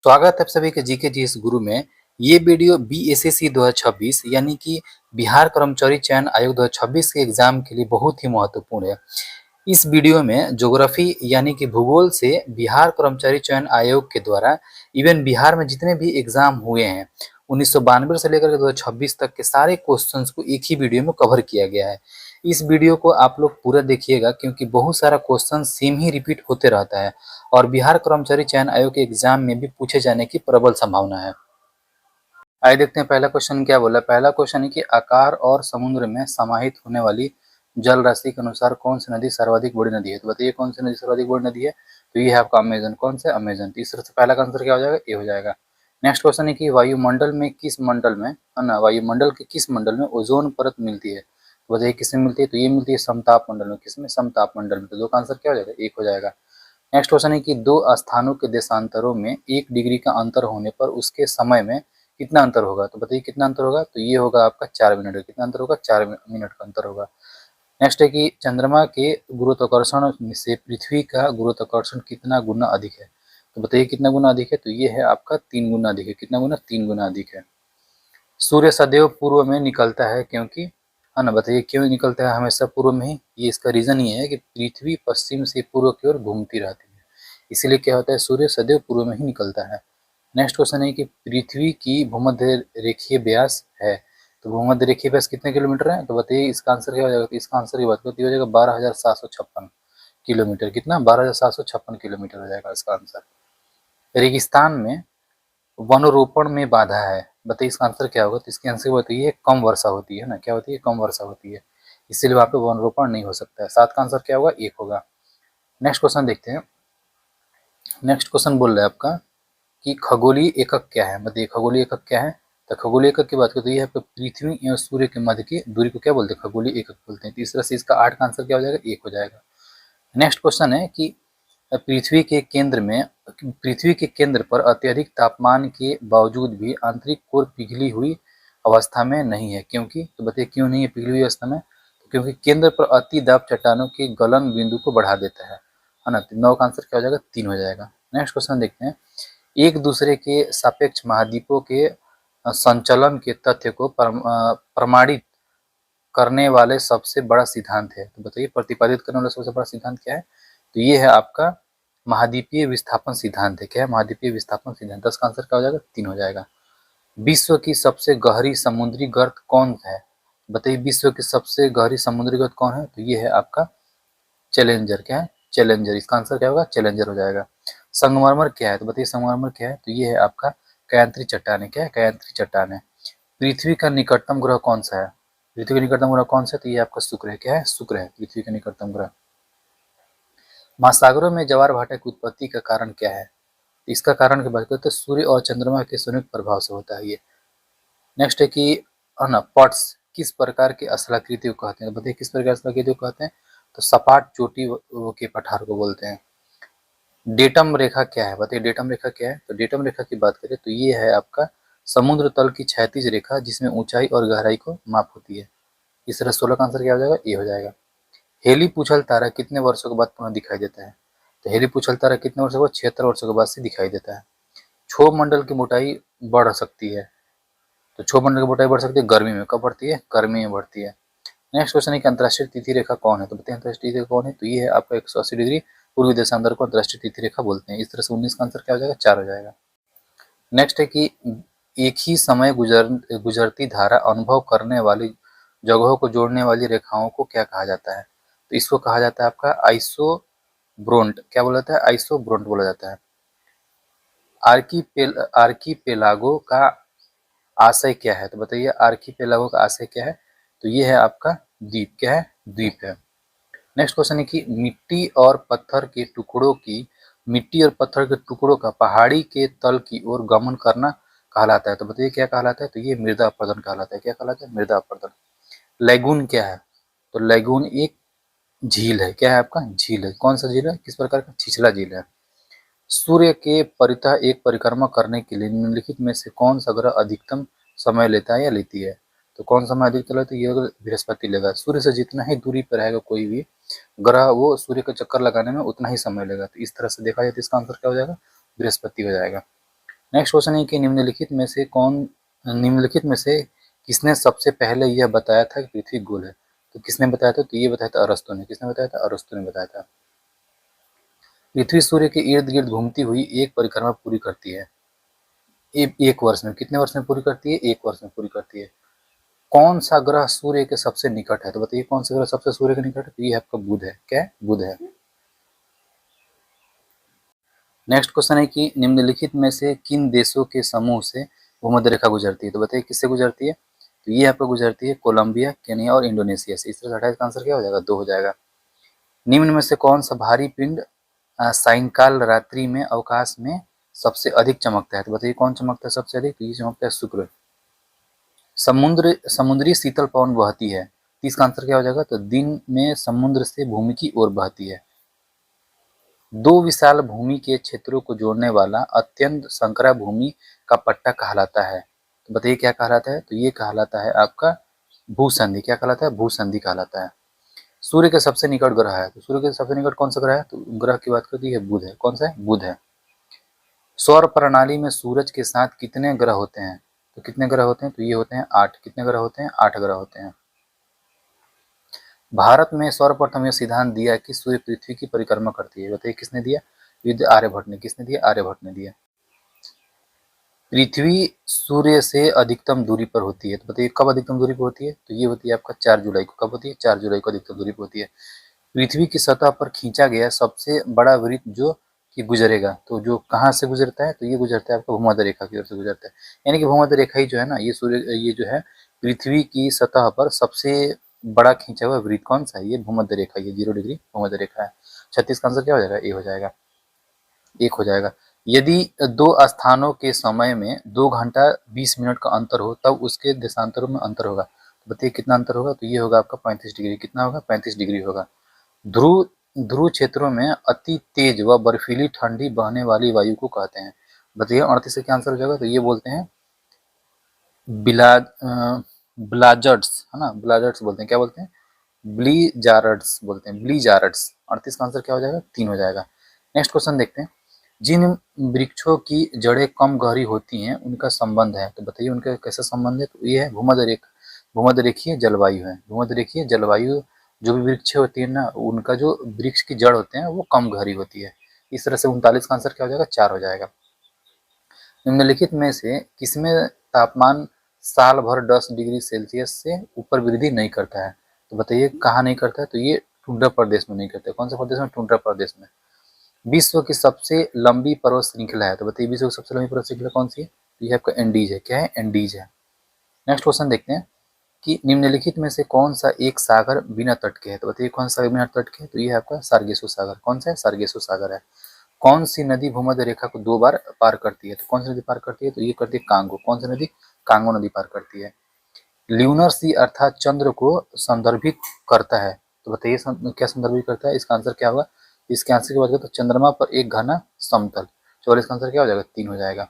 स्वागत है आप सभी के जीके जी इस गुरु में। ये वीडियो बीएसएससी 2026 यानी कि बिहार कर्मचारी चयन आयोग 2026 के एग्जाम के लिए बहुत ही महत्वपूर्ण है। इस वीडियो में ज्योग्राफी यानी कि भूगोल से बिहार कर्मचारी चयन आयोग के द्वारा इवन बिहार में जितने भी एग्जाम हुए हैं 1992 से लेकर के 2026 तक के सारे क्वेश्चंस को एक ही वीडियो में कवर किया गया है। इस वीडियो को आप लोग पूरा देखिएगा क्योंकि बहुत सारा क्वेश्चन सेम ही रिपीट होते रहता है और बिहार कर्मचारी चयन आयोग के एग्जाम में भी पूछे जाने की प्रबल संभावना है। आइए देखते हैं पहला क्वेश्चन क्या बोला। पहला क्वेश्चन है कि आकार और समुद्र में समाहित होने वाली जल राशि के अनुसार कौन सी नदी सर्वाधिक बड़ी नदी है। तो बताइए कौन सी नदी सर्वाधिक बड़ी नदी है। तो ये है आपका अमेजन। कौन सा? अमेजन। तो इस तरह से पहला का आंसर क्या हो जाएगा? ए हो जाएगा। नेक्स्ट क्वेश्चन है कि वायुमंडल में किस मंडल में है ना, वायुमंडल के किस मंडल में ओजोन परत मिलती है। तो बताइए किसमें मिलती है। तो ये मिलती है समताप मंडल में। किसमें? समताप मंडल में। तो दो का आंसर क्या हो जाएगा? एक हो जाएगा। नेक्स्ट क्वेश्चन है कि दो स्थानों के देशांतरों में 1 डिग्री का अंतर होने पर उसके समय में कितना अंतर होगा। तो बताइए कितना अंतर होगा। तो ये होगा आपका 4 मिनट का। कितना अंतर होगा? 4 मिनट का अंतर होगा। नेक्स्ट है कि चंद्रमा के गुरुत्वाकर्षण से पृथ्वी का गुरुत्वाकर्षण कितना गुना अधिक है। तो बताइए कितना गुना अधिक है। तो ये है आपका 3 गुना अधिक है। कितना गुना? 3 गुना अधिक है। सूर्य सदैव पूर्व में निकलता है क्योंकि, है ना, बताइए क्यों निकलता है हमेशा पूर्व में ही। ये इसका रीजन ये है कि पृथ्वी पश्चिम से पूर्व की ओर घूमती रहती है, इसीलिए क्या होता है, सूर्य सदैव पूर्व में ही निकलता है। नेक्स्ट क्वेश्चन है कि पृथ्वी की भूमध्य रेखीय व्यास है। तो भूमध्य रेखीय व्यास कितने किलोमीटर है। तो बताइए इसका आंसर क्या हो जाएगा। तो इसका आंसर की बात करते हो जाएगा 12,756 किलोमीटर। कितना? 12,756 किलोमीटर हो जाएगा इसका आंसर। रेगिस्तान में वनरोपण में बाधा है। बताइए इसका आंसर क्या होगा। तो इसके आंसर बताइए कम वर्षा होती है ना। क्या होती है? कम वर्षा होती है, इसीलिए वहाँ पे वनरोपण नहीं हो सकता है। 7 का आंसर क्या होगा? 1 होगा। नेक्स्ट क्वेश्चन देखते हैं। नेक्स्ट क्वेश्चन बोल रहा है आपका कि खगोलीय एकक क्या है। बताइए खगोलीय एकक क्या है। तो खगोलीय एकक की बात करें तो ये है पृथ्वी एवं सूर्य के मध्य की दूरी को क्या बोलते हैं? खगोलीय एकक बोलते हैं। तो इस तरह से इसका 8 का आंसर क्या हो जाएगा? 1 हो जाएगा। नेक्स्ट क्वेश्चन है कि पृथ्वी के केंद्र पर अत्यधिक तापमान के बावजूद भी आंतरिक कोर पिघली हुई अवस्था में नहीं है क्योंकि। तो बताइए क्यों नहीं है पिघली हुई अवस्था में। तो क्योंकि केंद्र पर अति दाब चट्टानों के गलन बिंदु को बढ़ा देता है ना। तो 9 का आंसर क्या हो जाएगा? 3 हो जाएगा। नेक्स्ट क्वेश्चन देखते हैं। एक दूसरे के सापेक्ष महाद्वीपों के संचलन के तथ्य को प्रमाणित करने वाले सबसे बड़ा सिद्धांत है। तो बताइए प्रतिपादित करने वाला सबसे बड़ा सिद्धांत क्या है। तो ये है आपका महाद्वीपीय विस्थापन सिद्धांत है। क्या है? महाद्वीपीय विस्थापन सिद्धांत। 10 का आंसर क्या हो जाएगा? 3 हो जाएगा। विश्व की सबसे गहरी समुद्री गर्त कौन है। बताइए विश्व की सबसे गहरी समुद्री गर्त कौन है। तो ये है आपका चैलेंजर। क्या है? चैलेंजर। इसका आंसर क्या होगा? चैलेंजर हो जाएगा। संगमरमर क्या है। तो बताइए संगमरमर क्या है। तो ये है आपका कायांतरी चट्टान है। क्या है? कायांतरी चट्टान है। पृथ्वी का निकटतम ग्रह कौन सा है। पृथ्वी का निकटतम ग्रह कौन सा है। तो ये आपका शुक्र है। क्या है? शुक्र है पृथ्वी का निकटतम ग्रह। महासागरों में ज्वार भाटा की उत्पत्ति का कारण क्या है। इसका कारण की बात करें तो सूर्य और चंद्रमा के संयुक्त प्रभाव से होता है ये। नेक्स्ट है कि पट्स किस प्रकार के स्थलाकृति को कहते हैं। बताइए किस प्रकार की स्थलाकृति को कहते हैं। तो सपाट चोटी के पठार को बोलते हैं। डेटम रेखा क्या है। बताइए डेटम रेखा क्या है। तो डेटम रेखा की बात करें तो ये है आपका समुद्र तल की क्षैतिज रेखा जिसमें ऊंचाई और गहराई को माप होती है। इस तरह 16 का आंसर क्या हो जाएगा? ए हो जाएगा। हेली पूछल तारा कितने वर्षों के बाद पुनः दिखाई देता है। तो हेली पूछल तारा कितने वर्षों के बाद? 76 वर्षों के बाद से दिखाई देता है। क्षोभ मंडल की मोटाई बढ़ सकती है। तो क्षोभ मंडल की मोटाई बढ़ सकती है गर्मी में। कब बढ़ती है? गर्मी में बढ़ती है। नेक्स्ट क्वेश्चन है कि अंतरराष्ट्रीय तिथि रेखा कौन है। तो बताइए अंतरराष्ट्रीय तिथि रेखा कौन है। तो ये है आपका 180 डिग्री पूर्वी देशांतर को अंतरराष्ट्रीय तिथि रेखा बोलते हैं। इस तरह से 19 का आंसर क्या हो जाएगा? 4 हो जाएगा। नेक्स्ट है कि एक ही समय गुजरती धारा अनुभव करने वाली जगहों को जोड़ने वाली रेखाओं को क्या कहा जाता है। तो इसको कहा जाता है आपका आइसोब्रोंट। क्या बोला जाता है? आइसोब्रोंट बोला जाता है। आर्कीपेलागो का आशय क्या है। तो बताइए आर्कीपेलागो का आशय क्या है। तो ये है आपका द्वीप। क्या है? द्वीप है। नेक्स्ट क्वेश्चन है कि मिट्टी और पत्थर के टुकड़ों का पहाड़ी के तल की ओर गमन करना कहलाता है। तो बताइए क्या कहलाता है। तो ये मृदा अपरदन कहलाता है। क्या कहलाता है? मृदा अपरदन। लैगून क्या है। तो लैगून एक झील है। क्या है आपका? झील है। कौन सा झील है? किस प्रकार का? छिछला झील है। सूर्य के परितः एक परिक्रमा करने के लिए निम्नलिखित में से कौन सा ग्रह अधिकतम समय लेता है या लेती है। तो कौन सा समय अधिकतम लेता है। ये बृहस्पति लेगा। सूर्य से जितना ही दूरी पर रहेगा कोई भी ग्रह वो सूर्य का चक्कर लगाने में उतना ही समय लेगा। तो इस तरह से देखा जाए तो इसका आंसर क्या हो जाएगा? बृहस्पति हो जाएगा। नेक्स्ट क्वेश्चन है कि निम्नलिखित में से किसने सबसे पहले यह बताया था कि पृथ्वी गोल है? तो किसने बताया था? तो ये बताया था अरस्तु ने। किसने बताया था? अरस्तु ने बताया था। पृथ्वी सूर्य के इर्द गिर्द घूमती हुई एक परिक्रमा पूरी करती है। एक वर्ष में। कितने वर्ष में पूरी करती है? एक वर्ष में पूरी करती है। कौन सा ग्रह सूर्य के सबसे निकट है? तो बताइए कौन सा ग्रह सबसे सूर्य के निकट है? तो ये आपका बुध है। क्या है? बुध है। नेक्स्ट क्वेश्चन है कि निम्नलिखित में से किन देशों के समूह से भूमध्य रेखा गुजरती है? तो बताइए किससे गुजरती है? तो ये आपको गुजरती है कोलंबिया, केनिया और इंडोनेशिया से। इस तरह से 28 का आंसर क्या हो जाएगा? 2 हो जाएगा। निम्न में से कौन सा भारी पिंड सायंकाल रात्रि में अवकाश में सबसे अधिक चमकता है? तो बताइए कौन चमकता है सबसे अधिक? तो ये चमकता है शुक्र। समुद्री शीतल पवन बहती है। 30 का आंसर क्या हो जाएगा? तो दिन में समुद्र से भूमि की ओर बहती है। दो विशाल भूमि के क्षेत्रों को जोड़ने वाला अत्यंत संकरा भूमि का पट्टा कहलाता है। तो बताइए क्या कहलाता है? तो ये कहलाता है आपका भूसंधि। क्या कहलाता है? भूसंधि कहलाता है। सूर्य के सबसे निकट ग्रह है। तो सूर्य के सबसे निकट कौन सा ग्रह है? तो ग्रह की बात करती है बुध है। कौन सा है? बुध है। सौर प्रणाली में सूरज के साथ कितने ग्रह होते हैं? तो कितने ग्रह होते हैं? तो ये होते हैं 8। कितने ग्रह होते हैं? 8 ग्रह होते हैं। भारत में सर्वप्रथम यह सिद्धांत दिया कि सूर्य पृथ्वी की परिक्रमा करती है। बताइए किसने दिया? युद्ध आर्यभट्ट ने। किसने दिया? आर्यभट्ट ने दिया। पृथ्वी सूर्य से अधिकतम दूरी पर होती है। तो बताइए कब अधिकतम दूरी पर होती है? तो ये होती है आपका 4 जुलाई को। कब होती है? 4 जुलाई को अधिकतम दूरी पर होती है। पृथ्वी की सतह पर खींचा गया सबसे बड़ा वृत्त जो कि गुजरेगा, तो जो कहाँ से गुजरता है? तो ये गुजरता है आपका भूमध्य रेखा की ओर से गुजरता है। यानी कि भूमध्य रेखा ही जो है ना, ये जो है पृथ्वी की सतह पर सबसे बड़ा खींचा हुआ वृत्त कौन सा है? ये भूमध्य रेखा। ये 0 डिग्री भूमध्य रेखा है। 36 का आंसर क्या हो जाएगा? ए हो जाएगा। 1 हो जाएगा। यदि दो स्थानों के समय में 2 घंटा 20 मिनट का अंतर हो तब उसके देशांतरों में अंतर होगा। तो बताइए कितना अंतर होगा? तो ये होगा आपका 35 डिग्री। कितना होगा? 35 डिग्री होगा। ध्रुव ध्रुव क्षेत्रों में अति तेज व बर्फीली ठंडी बहने वाली वायु को कहते हैं। बताइए 38 से क्या आंसर हो जाएगा? तो ये बोलते हैं ब्लाजर्ड्स, है ना? ब्लाजर्ड्स बोलते हैं। क्या बोलते हैं? ब्लीजारड्स बोलते हैं। ब्लीजारड्स। 38 का आंसर क्या हो जाएगा? 3 हो जाएगा। नेक्स्ट क्वेश्चन देखते हैं। जिन वृक्षों की जड़ें कम गहरी होती हैं उनका संबंध है। तो बताइए उनका कैसा संबंध है? तो ये है भूमध्य रेखीय जलवायु है। भूमध्य रेखीय जलवायु जो भी वृक्ष होती है ना, उनका जो वृक्ष की जड़ होते हैं वो कम गहरी होती है। इस तरह से 39 का आंसर क्या हो जाएगा? 4 हो जाएगा। निम्नलिखित में से किसमें तापमान साल भर 10 डिग्री सेल्सियस से ऊपर वृद्धि नहीं करता है? तो बताइए कहाँ नहीं करता है? तो ये टुंड्रा प्रदेश में नहीं करता है। कौन सा प्रदेश में? टुंड्रा प्रदेश में। विश्व की सबसे लंबी पर्वत श्रृंखला है। तो बताइए विश्व की सबसे लंबी पर्वत श्रृंखला कौन सी है? तो ये आपका एंडीज है। क्या है? एंडीज है। नेक्स्ट क्वेश्चन देखते हैं कि निम्नलिखित में से कौन सा एक सागर बिना तट के है? तो बताइए कौन सा बिना तट के है? तो ये है आपका सार्गेसु सागर। कौन सा है? सार्गेसु सागर है। कौन सी नदी भूमध्य रेखा को 2 बार पार करती है? तो कौन सी नदी पार करती है? तो ये करती है कांगो। कौन सी नदी? कांगो नदी पार करती है। ल्यूनर सी अर्थात चंद्र को संदर्भित करता है। तो बताइए क्या संदर्भित करता है? इसका आंसर क्या होगा? इसके आंसर की बात करें तो चंद्रमा पर एक घना समतल। 44 का आंसर क्या हो जाएगा? 3 हो जाएगा।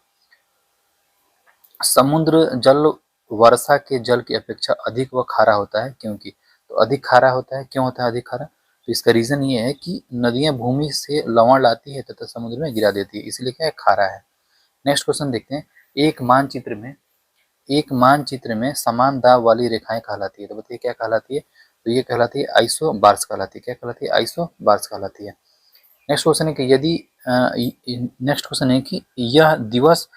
समुद्र जल वर्षा के जल की अपेक्षा अधिक व खारा होता है क्योंकि? तो अधिक खारा होता है। क्यों होता है अधिक खारा? तो इसका रीजन ये है कि नदियां भूमि से लवण लाती है तथा समुद्र में गिरा देती है, इसलिए क्या है? खारा है। नेक्स्ट क्वेश्चन देखते हैं। एक मानचित्र में समान दाब वाली रेखाएं कहलाती है। तो बताइए क्या कहलाती है? तो ये कहलाती है आइसो बार्स कहलाती है। क्या कहलाती है? आइसो बार्स कहलाती है। नेक्स्ट क्वेश्चन है कि नेक्स्ट क्वेश्चन है कि यह दिवस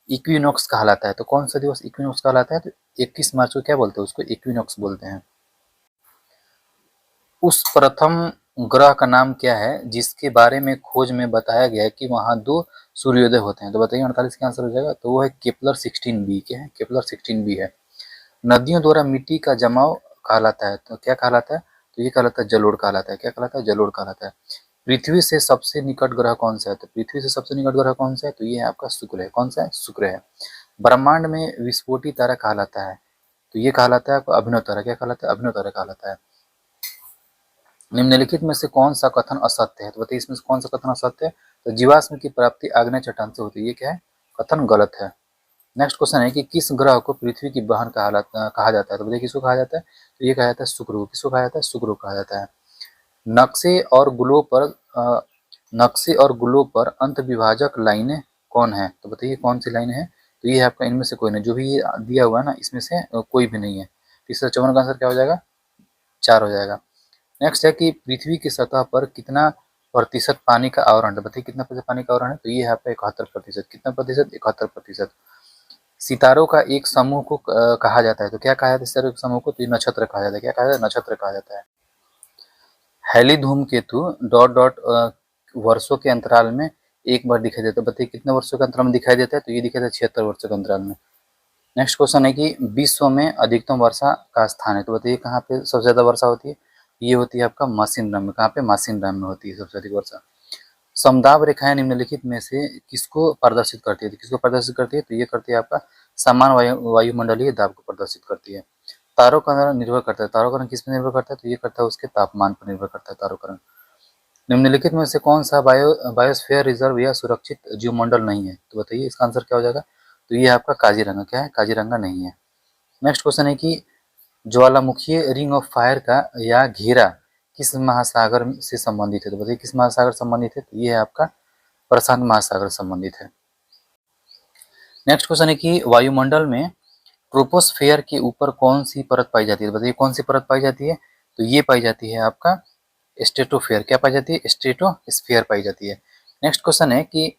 इक्विनॉक्स कहलाता है। तो कौन सा दिवस इक्विनॉक्स कहलाता है? तो 21 मार्च को क्या बोलते हैं? उसको इक्विनॉक्स बोलते हैं। उस प्रथम ग्रह का नाम क्या है जिसके बारे में खोज में बताया गया है कि वहां 2 सूर्योदय होते हैं? तो बताइए 48 का आंसर हो जाएगा। तो वो है केपलर 16b। क्या है? केपलर 16b है। नदियों द्वारा मिट्टी का जमाव कहलाता है। तो क्या कहलाता है? तो ये कहलाता है जलोढ़ कहलाता है। क्या कहलाता है? जलोढ़ कहलाता है। पृथ्वी से सबसे निकट ग्रह कौन सा है? तो पृथ्वी से सबसे निकट ग्रह कौन सा है? तो ये है आपका शुक्र है। कौन सा है? शुक्र है। ब्रह्मांड में विस्फोटी तारा कहलाता है। तो ये कहलाता है आपका अभिनव तारा। क्या कहलाता है? अभिनव तारा कहलाता है। निम्नलिखित में से कौन सा कथन असत्य है? तो बताइए इसमें से कौन सा कथन असत्य है? तो जीवाश्म की प्राप्ति आग्नेय चट्टान से होती है। ये क्या है? कथन गलत है। नेक्स्ट क्वेश्चन है कि किस ग्रह को पृथ्वी की बहन कहा जाता है? तो बताइए किसको कहा जाता है? तो ये कहा जाता है शुक्र को। किसको कहा जाता है? शुक्र को कहा जाता है। नक्शे और ग्लोब पर अंत विभाजक लाइनें कौन है? तो बताइए कौन सी लाइन है? तो ये है आपका इनमें से कोई नहीं, जो भी ये दिया हुआ है ना इसमें से कोई भी नहीं है। तो इसका 54 का आंसर क्या हो जाएगा? 4 हो जाएगा। नेक्स्ट है कि पृथ्वी की सतह पर कितना प्रतिशत पानी का आवरण है? बताइए कितना प्रतिशत पानी का आवरण है? तो ये है आपका 71%। कितना प्रतिशत? 71%। सितारों का एक समूह को कहा जाता है, तो क्या कहा जाता है सितारों के समूह को? तो ये नक्षत्र कहा जाता है। क्या कहा जाता है? नक्षत्र कहा जाता है। हेली धूमकेतु डॉट डॉट वर्षों के अंतराल में एक बार दिखाई देता है। बताइए कितने वर्षों के अंतराल में दिखाई देता है? तो ये दिखाई देता है 76 वर्षों के अंतराल में। नेक्स्ट क्वेश्चन है कि विश्व में अधिकतम वर्षा का स्थान है, तो बताइए कहाँ पे सबसे ज्यादा वर्षा होती है? ये होती है आपका मासिन में। कहाँ पे? मासिन में होती है सबसे अधिक वर्षा। समदाब रेखाएं निम्नलिखित में से किसको प्रदर्शित करती है? तो किसको प्रदर्शित करती है? तो ये करती है आपका समान वायुमंडलीय दाब को प्रदर्शित करती है। तारों का रंग निर्भर करता है, तारों का रंग किस पर निर्भर करता है? तो ये करता है उसके तापमान पर निर्भर करता है तारों का रंग। निम्नलिखित में से कौन सा बायोस्फीयर रिजर्व या सुरक्षित जीवमंडल नहीं है? तो बताइए इसका आंसर क्या हो जाएगा? तो ये आपका काजीरंगा। क्या है? काजीरंगा नहीं है। नेक्स्ट क्वेश्चन है कि ज्वालामुखी रिंग ऑफ फायर का या घेरा किस महासागर से संबंधित है? तो बताइए किस महासागर संबंधित है? तो ये है आपका प्रशांत महासागर संबंधित है। नेक्स्ट क्वेश्चन है कि वायुमंडल में ट्रोपोस्फेयर के ऊपर कौन सी परत पाई जाती है? तो बताइए कौन सी परत पाई जाती है? तो ये पाई जाती है आपका स्ट्रेटोफेयर। क्या पाई जाती है? स्ट्रेटोस्फेयर पाई जाती है। नेक्स्ट क्वेश्चन है कि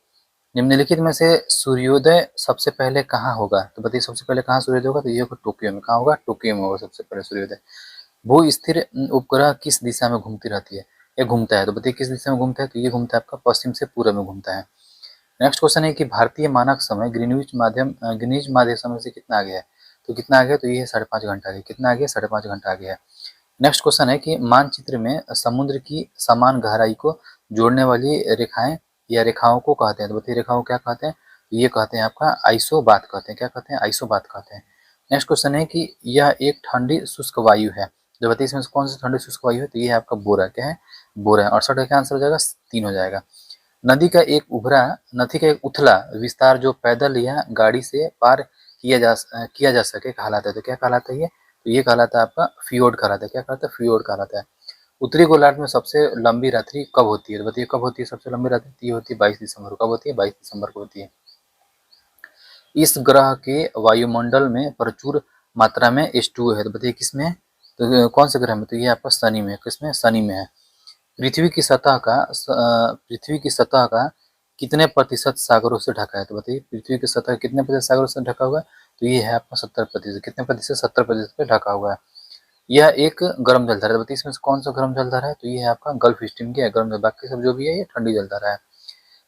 निम्नलिखित में से सूर्योदय सबसे पहले कहाँ होगा? तो बताइए सबसे पहले कहाँ सूर्योदय होगा? तो ये होगा टोक्यो में। कहाँ होगा? टोक्यो में होगा सबसे पहले सूर्योदय। भू स्थिर उपग्रह किस दिशा में घूमती रहती है? ये घूमता है, तो बताइए किस दिशा में घूमता है? तो ये घूमता है आपका पश्चिम से पूर्व में घूमता है। नेक्स्ट क्वेश्चन है कि भारतीय मानक समय ग्रीनिच माध्य समय से कितना आगे है? तो कितना आगे है? तो ये है 5.5 घंटा आगे। कितना आगे? 5.5 घंटा आगे है। नेक्स्ट क्वेश्चन है कि मानचित्र में समुद्र की समान गहराई को जोड़ने वाली रेखाएं या रेखाओं को कहते हैं? तो बताइए रेखाओं क्या कहते हैं? तो ये कहते हैं आपका आइसोबात कहते हैं। क्या कहते हैं? आइसोबात कहते हैं। नेक्स्ट क्वेश्चन है कि यह एक ठंडी शुष्क वायु है, तो बताइए इसमें से कौन सी ठंडी शुष्क वायु है? तो ये है आपका बोरा। क्या है? बोरा है। 68 का क्या आंसर हो जाएगा? 3 हो जाएगा। नदी का एक उथला विस्तार जो पैदल या गाड़ी से पार किया जा सके कहलाता है, तो क्या कहलाता है ये? तो ये कहलाता है आपका फियोर्ड कहलाता है। क्या कहलाता है? फियोर्ड कहलाता है। उत्तरी गोलार्ध में सबसे लंबी रात्रि कब होती है? तो बताइए कब होती है सबसे लंबी रात्रि? तो ये होती है 22 दिसंबर को। कब होती है? 22 दिसंबर को होती है। इस ग्रह के वायुमंडल में प्रचुर मात्रा में H2O है, तो बताइए किसमें है? तो कौन से ग्रह में? तो ये आपका शनि में है। किसमें? शनि में है। पृथ्वी की सतह का कितने प्रतिशत सागरों से ढका है? तो बताइए पृथ्वी की सतह कितने प्रतिशत सागरों से ढका हुआ है? तो ये है आपका 70%। कितने प्रतिशत? 70% पे ढका हुआ है। यह एक गर्म जलधारा है, बताइए इसमें से कौन सा गर्म जलधारा है? तो ये है आपका गल्फ स्ट्रीम की है गर्म जल, बाकी सब जो भी है ये ठंडी जलधारा है।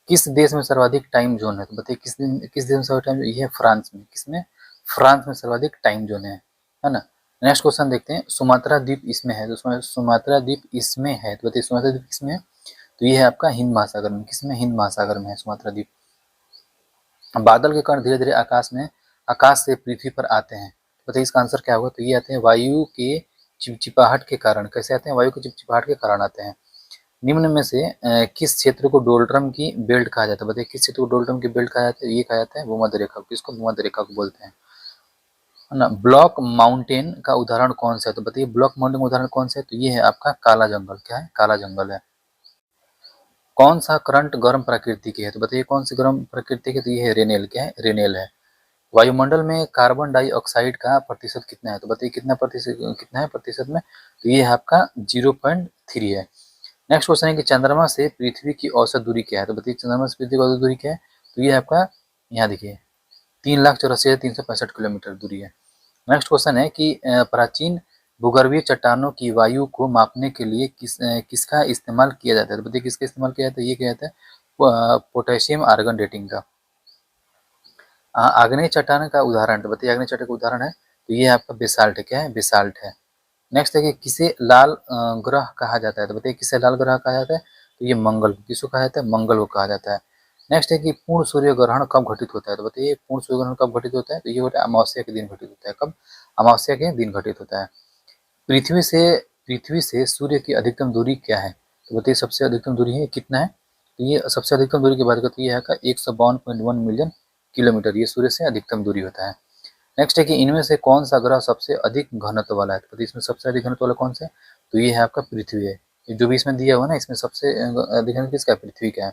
किस देश में सर्वाधिक टाइम जोन है? तो बताइए किस देश में सर्वाधिक टाइम? ये है फ्रांस में। किसमें? फ्रांस में सर्वाधिक टाइम जोन है ना। नेक्स्ट क्वेश्चन देखते हैं। सुमात्रा द्वीप इसमें है, तो सुमात्रा द्वीप इसमें है, तो बताइए सुमात्रा द्वीप किसमें है? तो ये है आपका हिंद महासागर में। किसमें? हिंद महासागर में है सुमात्रा द्वीप। बादल के कण धीरे धीरे आकाश से पृथ्वी पर आते हैं, बताइए इसका आंसर क्या होगा? तो ये आते हैं वायु के चिपचिपाहट के कारण। कैसे आते हैं? वायु के चिपचिपाहट के कारण आते हैं। निम्न में से किस क्षेत्र को डोल्ट्रम की बेल्ट कहा जाता है? बताइए किस क्षेत्र को डोल्ट्रम की बेल्ट कहा जाता है? ये कहा जाता है भूमध्य रेखा को। किसको? भूमध्य रेखा को बोलते हैं, है ना। ब्लॉक माउंटेन का उदाहरण कौन सा है? तो बताइए ब्लॉक माउंटेन का उदाहरण कौन सा है? तो ये है आपका काला जंगल। क्या है? काला जंगल है। कौन सा करंट गर्म प्रकृति की है? तो बताइए कौन सी गर्म प्रकृति की? तो ये है रेनेल। क्या है? रेनेल है। वायुमंडल में कार्बन डाइऑक्साइड का प्रतिशत कितना है? तो बताइए कितना है प्रतिशत में? तो ये है आपका 0.3 है। नेक्स्ट क्वेश्चन है कि चंद्रमा से पृथ्वी की औसत दूरी क्या है? तो बताइए चंद्रमा से पृथ्वी की औसत दूरी क्या है? तो ये आपका यहाँ देखिए 3,84,365 किलोमीटर दूरी है। नेक्स्ट क्वेश्चन है कि प्राचीन भूगर्भीय चट्टानों की वायु को मापने के लिए किसका इस्तेमाल किया जाता है? तो बताइए किसका इस्तेमाल किया जाता है? ये किया जाता है पोटेशियम आर्गन डेटिंग का। आग्नेय चट्टान का उदाहरण, तो बताइए आग्नेय चट्टान का उदाहरण है, तो ये आपका बेसाल्ट है। क्या है? बेसाल्ट है। नेक्स्ट है कि किसे लाल ग्रह कहा जाता है? तो बताइए किसे लाल ग्रह कहा जाता है? तो ये मंगल को। किसको कहा जाता है? मंगल को कहा जाता है। नेक्स्ट है कि पूर्ण सूर्य ग्रहण कब घटित होता है? तो बताइए पूर्ण सूर्य ग्रहण कब घटित होता है? तो ये होता है अमावस्या के दिन घटित होता है। कब? अमावस्या के दिन घटित होता है। पृथ्वी से पृथ्वी से सूर्य की अधिकतम दूरी क्या है? तो बताइए सबसे अधिकतम दूरी है कितना है? तो ये सबसे अधिकतम दूरी की बात करते हैं, ये है 152.1 मिलियन किलोमीटर, ये सूर्य से अधिकतम दूरी होता है। नेक्स्ट है कि इनमें से कौन सा ग्रह सबसे अधिक घनत्व वाला है? तो इसमें सबसे अधिक घनत्व वाला कौन सा है? तो ये है आपका पृथ्वी है। जो भी इसमें दिया हुआ ना, इसमें सबसे अधिक घनत्व किसका है? पृथ्वी का है।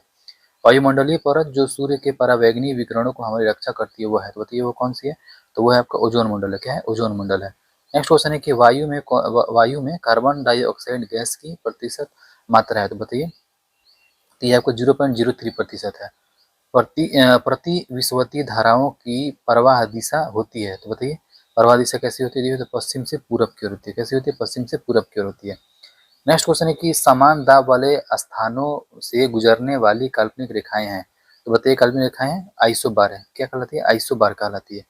वायुमंडलीय परत जो सूर्य के परावैंगनी विकिरणों को हमारी रक्षा करती है वो है, तो बताइए वो कौन सी है? तो वो है आपका ओजोन मंडल है। क्या है? ओजोन मंडल है। नेक्स्ट क्वेश्चन है कि वायु में कार्बन डाइऑक्साइड गैस की प्रतिशत मात्रा है, तो बताइए। तो ये आपको 0.03% है। प्रति विषुवतीय धाराओं की प्रवाह दिशा होती है, तो बताइए प्रवाह दिशा कैसी होती है? तो पश्चिम से पूरब की ओर होती है। कैसी होती है? पश्चिम से पूरब की ओर होती है। नेक्स्ट क्वेश्चन है कि समान दाब वाले स्थानों से गुजरने वाली काल्पनिक रेखाएं हैं, तो बताइए काल्पनिक रेखाएं हैं आइसोबार है। क्या कहलाती है? आइसोबार कहलाती है।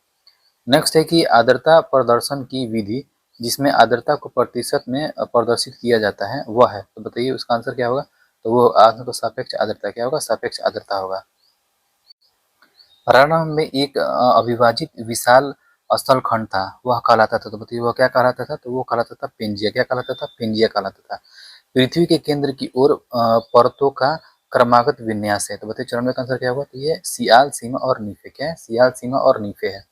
नेक्स्ट है कि आर्द्रता प्रदर्शन की विधि जिसमें आर्द्रता को प्रतिशत में प्रदर्शित किया जाता है वह है, तो बताइए उसका आंसर क्या होगा? तो वो आंसर तो सापेक्ष आर्द्रता। क्या होगा? सापेक्ष आर्द्रता होगा। प्रारंभ में एक अविभाजित विशाल स्थल खंड था, वह कहलाता था, तो बताइए वह क्या कहलाता था? तो वो कहलाता था पेंजिया। क्या कहलाता था? पेंजिया कहलाता था। पृथ्वी के केंद्र की ओर परतों का क्रमागत विन्यास है, तो बताइए चरण का आंसर क्या होगा? तो ये सियाल, सीमा और नीफे। क्या है? सियाल, सीमा और नीफे है।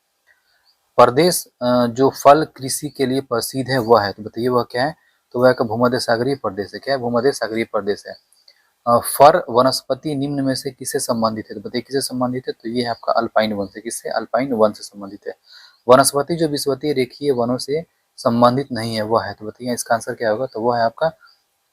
प्रदेश जो फल कृषि के लिए प्रसिद्ध है वह है, तो बताइए वह क्या है? तो वह का भूमध्य सागरीय प्रदेश है। क्या है? भूमध्य सागरीय प्रदेश है। फर वनस्पति निम्न में से किससे संबंधित है, तो बताइए किससे संबंधित है? तो ये है आपका अल्पाइन वन से। किससे? अल्पाइन वन से संबंधित है। वनस्पति जो विषुवतीय रेखीय वनों से संबंधित नहीं है वह है, तो बताइए इसका आंसर क्या होगा? तो वह है आपका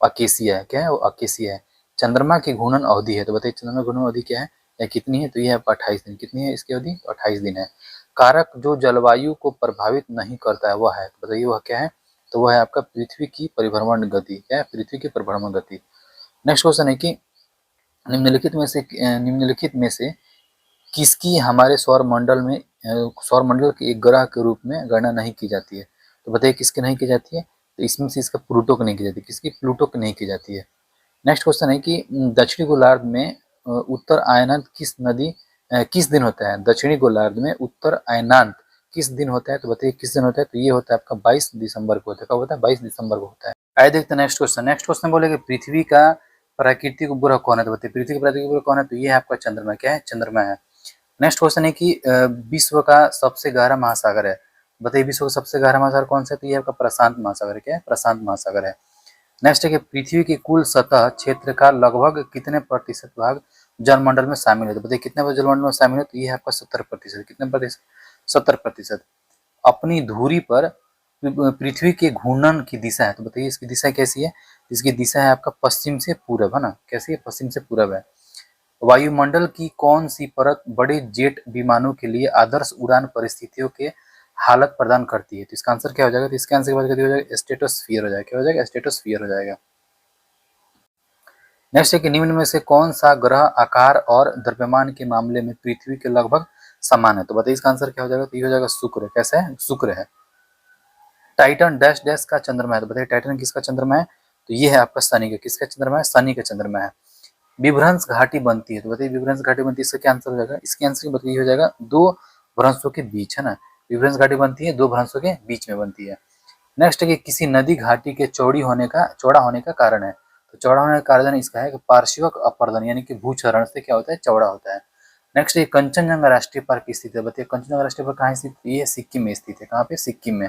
अकेसिया है। क्या है? वो अकेसिया है। चंद्रमा की घूर्णन अवधि है, तो बताइए चंद्रमा की घूर्णन अवधि क्या है या कितनी है? तो ये आपका 28 दिन। कितनी है इसकी अवधि? 28 दिन है। कारक जो जलवायु को प्रभावित नहीं करता है वह है, तो बताइए वह क्या है? तो वह है आपका पृथ्वी की परिभ्रमण गति। क्या है? पृथ्वी की परिभ्रमण गति। नेक्स्ट क्वेश्चन है कि निम्नलिखित में से किसकी हमारे सौर मंडल के एक ग्रह के रूप में गणना नहीं की जाती है, तो बताइए किसकी नहीं की जाती है? तो इसमें से इसका प्लूटो की नहीं की जाती। किसकी? प्लूटो की नहीं की जाती है। नेक्स्ट क्वेश्चन है कि दक्षिणी गोलार्ध में उत्तर अयनांत किस दिन होता है? दक्षिणी गोलार्ध में उत्तर अयनांत किस दिन होता है, तो बताइए किस दिन होता है? तो ये होता है आपका 22 दिसंबर को होता है। कब होता है? 22 दिसंबर को होता है। आइए देखते हैं नेक्स्ट क्वेश्चन। नेक्स्ट क्वेश्चन बोले कि पृथ्वी का प्राकृतिक उपग्रह कौन है, तो बताइए पृथ्वी का प्राकृतिक उपग्रह कौन है? तो ये है आपका चंद्रमा। क्या है? चंद्रमा है। नेक्स्ट क्वेश्चन है कि विश्व का सबसे गहरा महासागर है, बताइए विश्व का सबसे गहरा महासागर कौन सा है? तो ये आपका प्रशांत महासागर है। क्या है? प्रशांत महासागर है। नेक्स्ट है कि पृथ्वी की कुल सतह क्षेत्र का लगभग कितने प्रतिशत भाग जलमंडल में शामिल है, तो बताइए कितने जलमंडल में शामिल है? तो ये है आपका 70%। कितने प्रतिशत? 70%। अपनी धुरी पर पृथ्वी के घूर्णन की दिशा है, तो बताइए इसकी दिशा कैसी है? इसकी दिशा है आपका पश्चिम से पूरब है ना। कैसी है? पश्चिम से पूरब है। वायुमंडल की कौन सी परत बड़े जेट विमानों के लिए आदर्श उड़ान परिस्थितियों के हालत प्रदान करती है, तो इसका आंसर क्या हो जाएगा? तो इसके आंसर की बात करती हो जाएगा स्ट्रेटोस्फियर हो जाएगा। क्या हो जाएगा? स्ट्रेटोस्फियर हो जाएगा। नेक्स्ट है कि निम्न में से कौन सा ग्रह आकार और द्रव्यमान के मामले में पृथ्वी के लगभग समान है, तो बताइए इसका आंसर क्या हो जाएगा? तो ये हो जाएगा शुक्र। कैसा है? शुक्र है। टाइटन डैश डैश का चंद्रमा है, तो बताइए टाइटन किसका चंद्रमा है? तो ये है आपका शनि का। किसका चंद्रमा है? शनि का चंद्रमा है। विभ्रंश घाटी बनती है, तो बताइए विभ्रंश घाटी बनती है, इसका क्या आंसर हो जाएगा? इसके आंसर की बताइए हो जाएगा दो भ्रंशों के बीच है ना। विभ्रंश घाटी बनती है दो भ्रंशों के बीच में बनती है। नेक्स्ट है कि किसी नदी घाटी के चौड़ा होने का कारण है, तो चौड़ा होने का कारण इसका है कि पार्श्विक अपरदन यानी कि भूचरण से क्या होता है? चौड़ा होता है। नेक्स्ट है कंचनजंगा राष्ट्रीय पार्क स्थित है, बताइए कंचनजंगा राष्ट्रीय पार्क कहाँ स्थित? ये सिक्किम में स्थित है। कहाँ पे? सिक्किम में।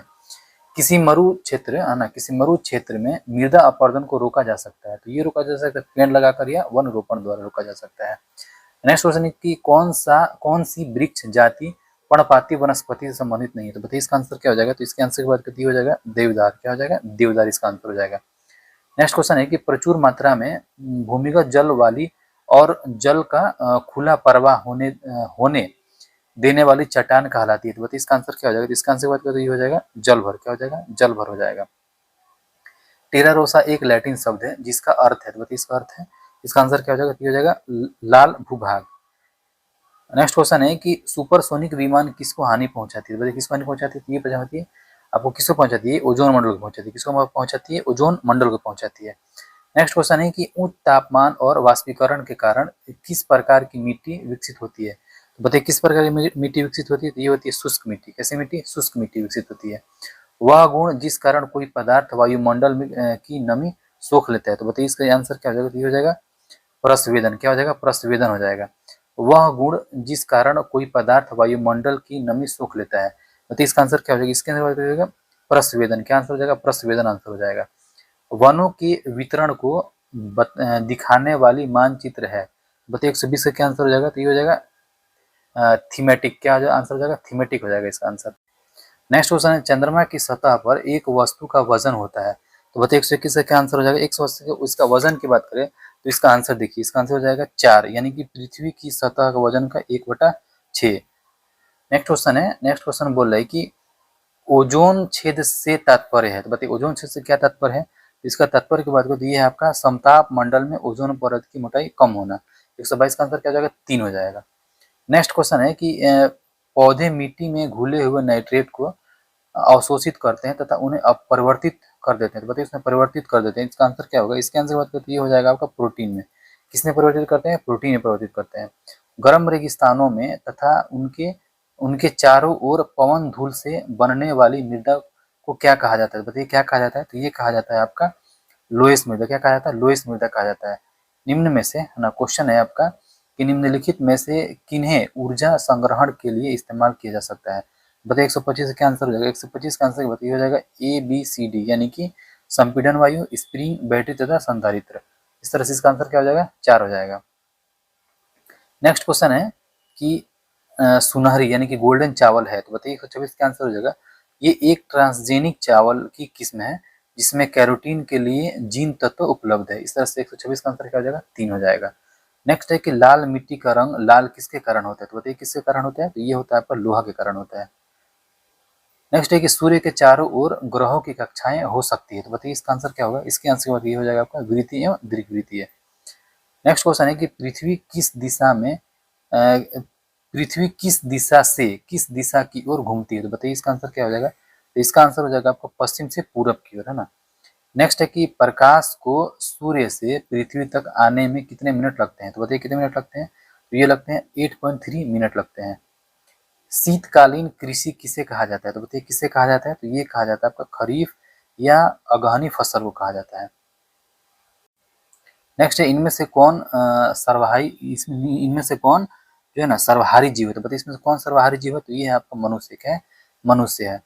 किसी मरु क्षेत्र है ना, किसी मरु क्षेत्र में मृदा अपरदन को रोका जा सकता है, तो ये रोका जा सकता है पेड़ लगाकर या वन रोपण द्वारा रोका जा सकता है। नेक्स्ट क्वेश्चन है कि कौन सी वृक्ष जाति पर्णपाती वनस्पति से संबंधित नहीं है, तो बताइए इसका आंसर क्या हो जाएगा? तो इसके आंसर की बात करती हो जाएगा देवदार। क्या हो जाएगा? देवदार इसका आंसर हो जाएगा। नेक्स्ट क्वेश्चन है कि प्रचुर मात्रा में भूमिगत जल वाली और जल का खुला प्रवाह होने देने वाली चट्टान कहलाती है, तो बताइए इसका आंसर क्या हो जाएगा? तो इसका आंसर की बात करते हो जाएगा जल भर। क्या हो जाएगा? जल भर हो जाएगा। टेरा रोसा एक लैटिन शब्द है जिसका अर्थ है, तो बताइए इसका अर्थ है। इसका आंसर क्या हो जाएगा? तो हो जाएगा लाल भूभाग। नेक्स्ट क्वेश्चन है कि सुपरसोनिक विमान किसको हानि पहुंचाती है, बताइए किसको हानि पहुंचाती है? तो ये पहुंचाती है आपको किसको पहुंचाती है? ओजोन मंडल को पहुंचाती है। किसको पहुंचाती है? ओजोन मंडल को पहुंचाती है। नेक्स्ट क्वेश्चन है कि उच्च तापमान और वाष्पीकरण के कारण किस प्रकार की मिट्टी विकसित होती है, तो बताइए किस प्रकार की मिट्टी विकसित होती है? तो ये होती है शुष्क मिट्टी। कैसी मिट्टी? शुष्क मिट्टी विकसित होती है। वह गुण जिस कारण कोई पदार्थ वायुमंडल में की नमी सोख लेता है, तो बताइए इसका आंसर क्या हो जाएगा? तो ये हो जाएगा प्रस्वेदन। क्या हो जाएगा? प्रस्वेदन हो जाएगा। वह गुण जिस कारण कोई पदार्थ वायुमंडल की नमी सोख लेता है, तो इसका आंसर क्या हो जाएगा? इसके आंसर हो जाएगा प्रस्वेदन। क्या आंसर हो जाएगा? प्रस्वेदन आंसर हो जाएगा। वनों के वितरण को दिखाने वाली मानचित्र है बताइए 120 का क्या आंसर हो जाएगा? तो ये हो जाएगा थीमेटिक। क्या आंसर हो जाएगा? थीमेटिक हो जाएगा इसका आंसर। नेक्स्ट क्वेश्चन है, चंद्रमा की सतह पर एक वस्तु का वजन होता है, तो बताइए 121 का क्या आंसर हो जाएगा? एक वस्तु के उसका वजन की बात करें तो इसका आंसर देखिए, इसका आंसर हो जाएगा 4, यानी कि पृथ्वी की सतह का वजन का 1/6। नेक्स्ट क्वेश्चन है, नेक्स्ट क्वेश्चन बोल रहा है कि ओजोन छेद से तात्पर्य है, तो बताइए ओजोन छेद से क्या तात्पर्य है? इसका तात्पर्य की बात करें तो ये है आपका समताप मंडल में ओजोन परत की मोटाई कम होना। 122 का आंसर क्या हो जाएगा? 3 हो जाएगा। नेक्स्ट क्वेश्चन है कि पौधे मिट्टी में घुले हुए नाइट्रेट को अवशोषित करते हैं तथा उन्हें अपरिवर्तित कर देते हैं, तो बताइए उसमें परिवर्तित कर देते हैं, इसका आंसर क्या होगा? इसके आंसर की बात करें तो ये हो जाएगा आपका प्रोटीन में। किसने परिवर्तित करते हैं? प्रोटीन में परिवर्तित करते हैं। गर्म रेगिस्तानों में तथा उनके उनके चारों ओर पवन धूल से बनने वाली मृदा को क्या कहा जाता है? बताइए क्या कहा जाता है? तो ये कहा जाता है आपका लोएस मृदा। क्या कहा जाता है? लोएस मृदा कहा जाता है। निम्न में से ना, क्वेश्चन है आपका कि निम्नलिखित में से किन्हें ऊर्जा संग्रहण के लिए इस्तेमाल किया जा सकता है? बताइए 125 का क्या आंसर हो जाएगा? 125 का आंसर बताइए हो जाएगा ABCD, यानी कि संपीड़न वायु, स्प्रिंग, बैटरी तथा संधारित्र। इस तरह से इसका आंसर क्या हो जाएगा? 4 हो जाएगा। नेक्स्ट क्वेश्चन है कि सुनहरी यानी कि गोल्डन चावल है, तो बताइए 126 का आंसर हो जाएगा। ये एक ट्रांसजेनिक चावल की किस्म है जिसमें कैरोटीन के लिए जीन तत्व उपलब्ध है। इस तरह से 126 का आंसर क्या हो जाएगा? 3 हो जाएगा। नेक्स्ट है कि लाल मिट्टी का रंग लाल किसके कारण होता है? तो बताइए किसके कारण होता है? तो ये होता है आपका लोहा के कारण होता है। नेक्स्ट है कि सूर्य के चारों ओर ग्रहों की कक्षाएं हो सकती है, तो बताइए इसका आंसर क्या होगा? इसके आंसर के बाद ये हो जाएगा आपका वृत्तीय एवं दीर्घवृत्तीय। नेक्स्ट क्वेश्चन है कि पृथ्वी किस दिशा से किस दिशा की ओर घूमती है, तो बताइए इसका आंसर क्या हो जाएगा? तो इसका आंसर हो जाएगा आपको पश्चिम से पूरब की ओर, है ना। नेक्स्ट है कि प्रकाश को सूर्य से पृथ्वी तक आने में कितने मिनट लगते हैं, तो बताइए कितने मिनट लगते हैं? तो ये लगते हैं 8.3 मिनट लगते हैं। शीतकालीन कृषि किसे कहा जाता है, तो बताइए किसे कहा जाता है? तो ये कहा जाता है आपका खरीफ या अगहनी फसल को कहा जाता है। नेक्स्ट है इनमें से कौन इनमें से कौन जो है ना सर्वहारी जीव है, तो बताइए इसमें से कौन सर्वहारी जीव है? तो ये है आपका मनुष्य। क्या है? मनुष्य है।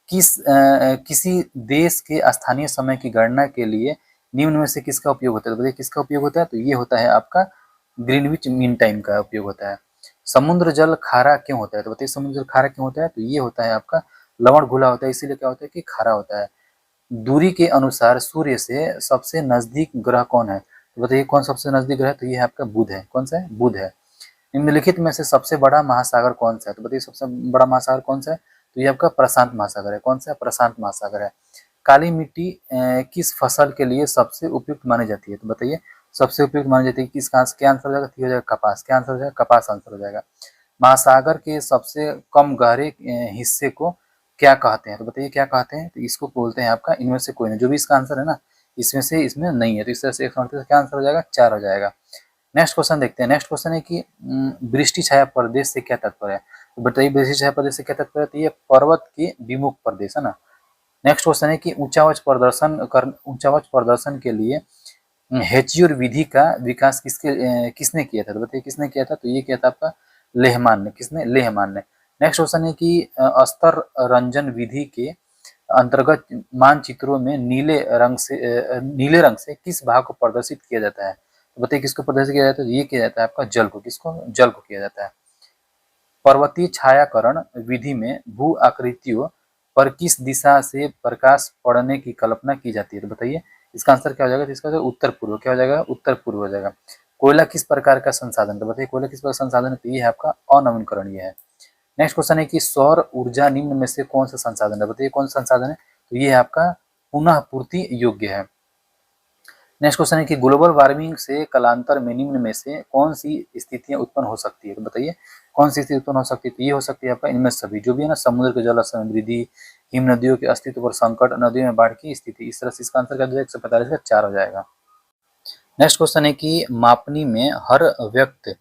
किसी देश के स्थानीय समय की गणना के लिए निम्न में से किसका उपयोग होता है, तो बताइए किसका उपयोग होता है? तो ये होता है आपका ग्रीनविच मीन टाइम का उपयोग होता है। समुद्र जल खारा क्यों होता है, तो बताइए समुद्र जल खारा क्यों होता है? तो ये होता है आपका लवण घुला होता है, इसीलिए क्या होता है कि खारा होता है। दूरी के अनुसार सूर्य से सबसे नजदीक ग्रह कौन है, तो बताइए कौन सबसे नजदीक ग्रह है? तो ये है आपका बुध है। कौन सा है? बुध है। निम्नलिखित में से सबसे बड़ा महासागर कौन सा है, तो बताइए सबसे बड़ा महासागर कौन सा है? तो ये आपका प्रशांत महासागर है। कौन सा है? प्रशांत महासागर है। काली मिट्टी किस फसल के लिए सबसे उपयुक्त मानी जाती है, तो बताइए सबसे उपयुक्त मानी जाती है किस? क्या आंसर हो जाएगा? तो हो जाएगा कपास। क्या आंसर हो जाएगा? कपास आंसर हो जाएगा। महासागर के सबसे कम गहरे हिस्से को क्या कहते हैं, तो बताइए क्या कहते हैं? तो इसको बोलते हैं आपका इनमें से कोई नहीं, जो भी इसका आंसर है ना इसमें से इसमें नहीं है, तो इस तरह से 138 क्या आंसर हो जाएगा? 4 हो जाएगा। नेक्स्ट क्वेश्चन देखते हैं। नेक्स्ट क्वेश्चन है कि वृष्टि छाया प्रदेश से क्या तात्पर्य है, तो बताइए वृष्टि छाया प्रदेश से क्या तात्पर्य है? तो ये पर्वत के विमुख प्रदेश, है ना। नेक्स्ट क्वेश्चन है कि ऊंचावच प्रदर्शन के लिए हेच्योर विधि का विकास किसने किया था, तो बताइए किसने किया था? तो ये किया था आपका लेहमान ने। किसने? लेहमान ने। नेक्स्ट क्वेश्चन है कि अस्तर रंजन विधि के अंतर्गत मानचित्रों में नीले रंग से किस भाग को प्रदर्शित किया जाता है, तो बताइए किसको प्रदर्शित किया जाता है? तो ये किया जाता है आपका जल को। किसको? जल को किया जाता है। पर्वतीय छायाकरण विधि में भू आकृतियों पर किस दिशा से प्रकाश पड़ने की कल्पना की जाती है, तो बताइए इसका आंसर क्या हो जाएगा? तो इसका उत्तर पूर्व। क्या हो जाएगा? उत्तर पूर्व हो जाएगा। कोयला किस प्रकार का संसाधन, तो बताइए कोयला किस प्रकार का संसाधन है? तो ये है आपका अनवीकरणीय है। नेक्स्ट क्वेश्चन है कि सौर ऊर्जा निम्न में से कौन सा संसाधन है, बताइए कौन सा संसाधन है? तो ये है आपका पुनः पूर्ति योग्य है। नेक्स्ट क्वेश्चन है कि ग्लोबल वार्मिंग से कालांतर में निम्न में से कौन सी स्थितियां उत्पन्न हो सकती है, तो बताइए कौन सी स्थिति उत्पन्न हो सकती है? तो ये हो सकती है आपका इनमें सभी जो भी है ना, समुद्र के जल स्तर में वृद्धि, हिम नदियों के अस्तित्व पर संकट, नदियों में बाढ़ की स्थिति। इस तरह से इसका आंसर क्या हो जाएगा? 145 का 4 हो जाएगा। नेक्स्ट क्वेश्चन है कि मापनी में हर व्यक्त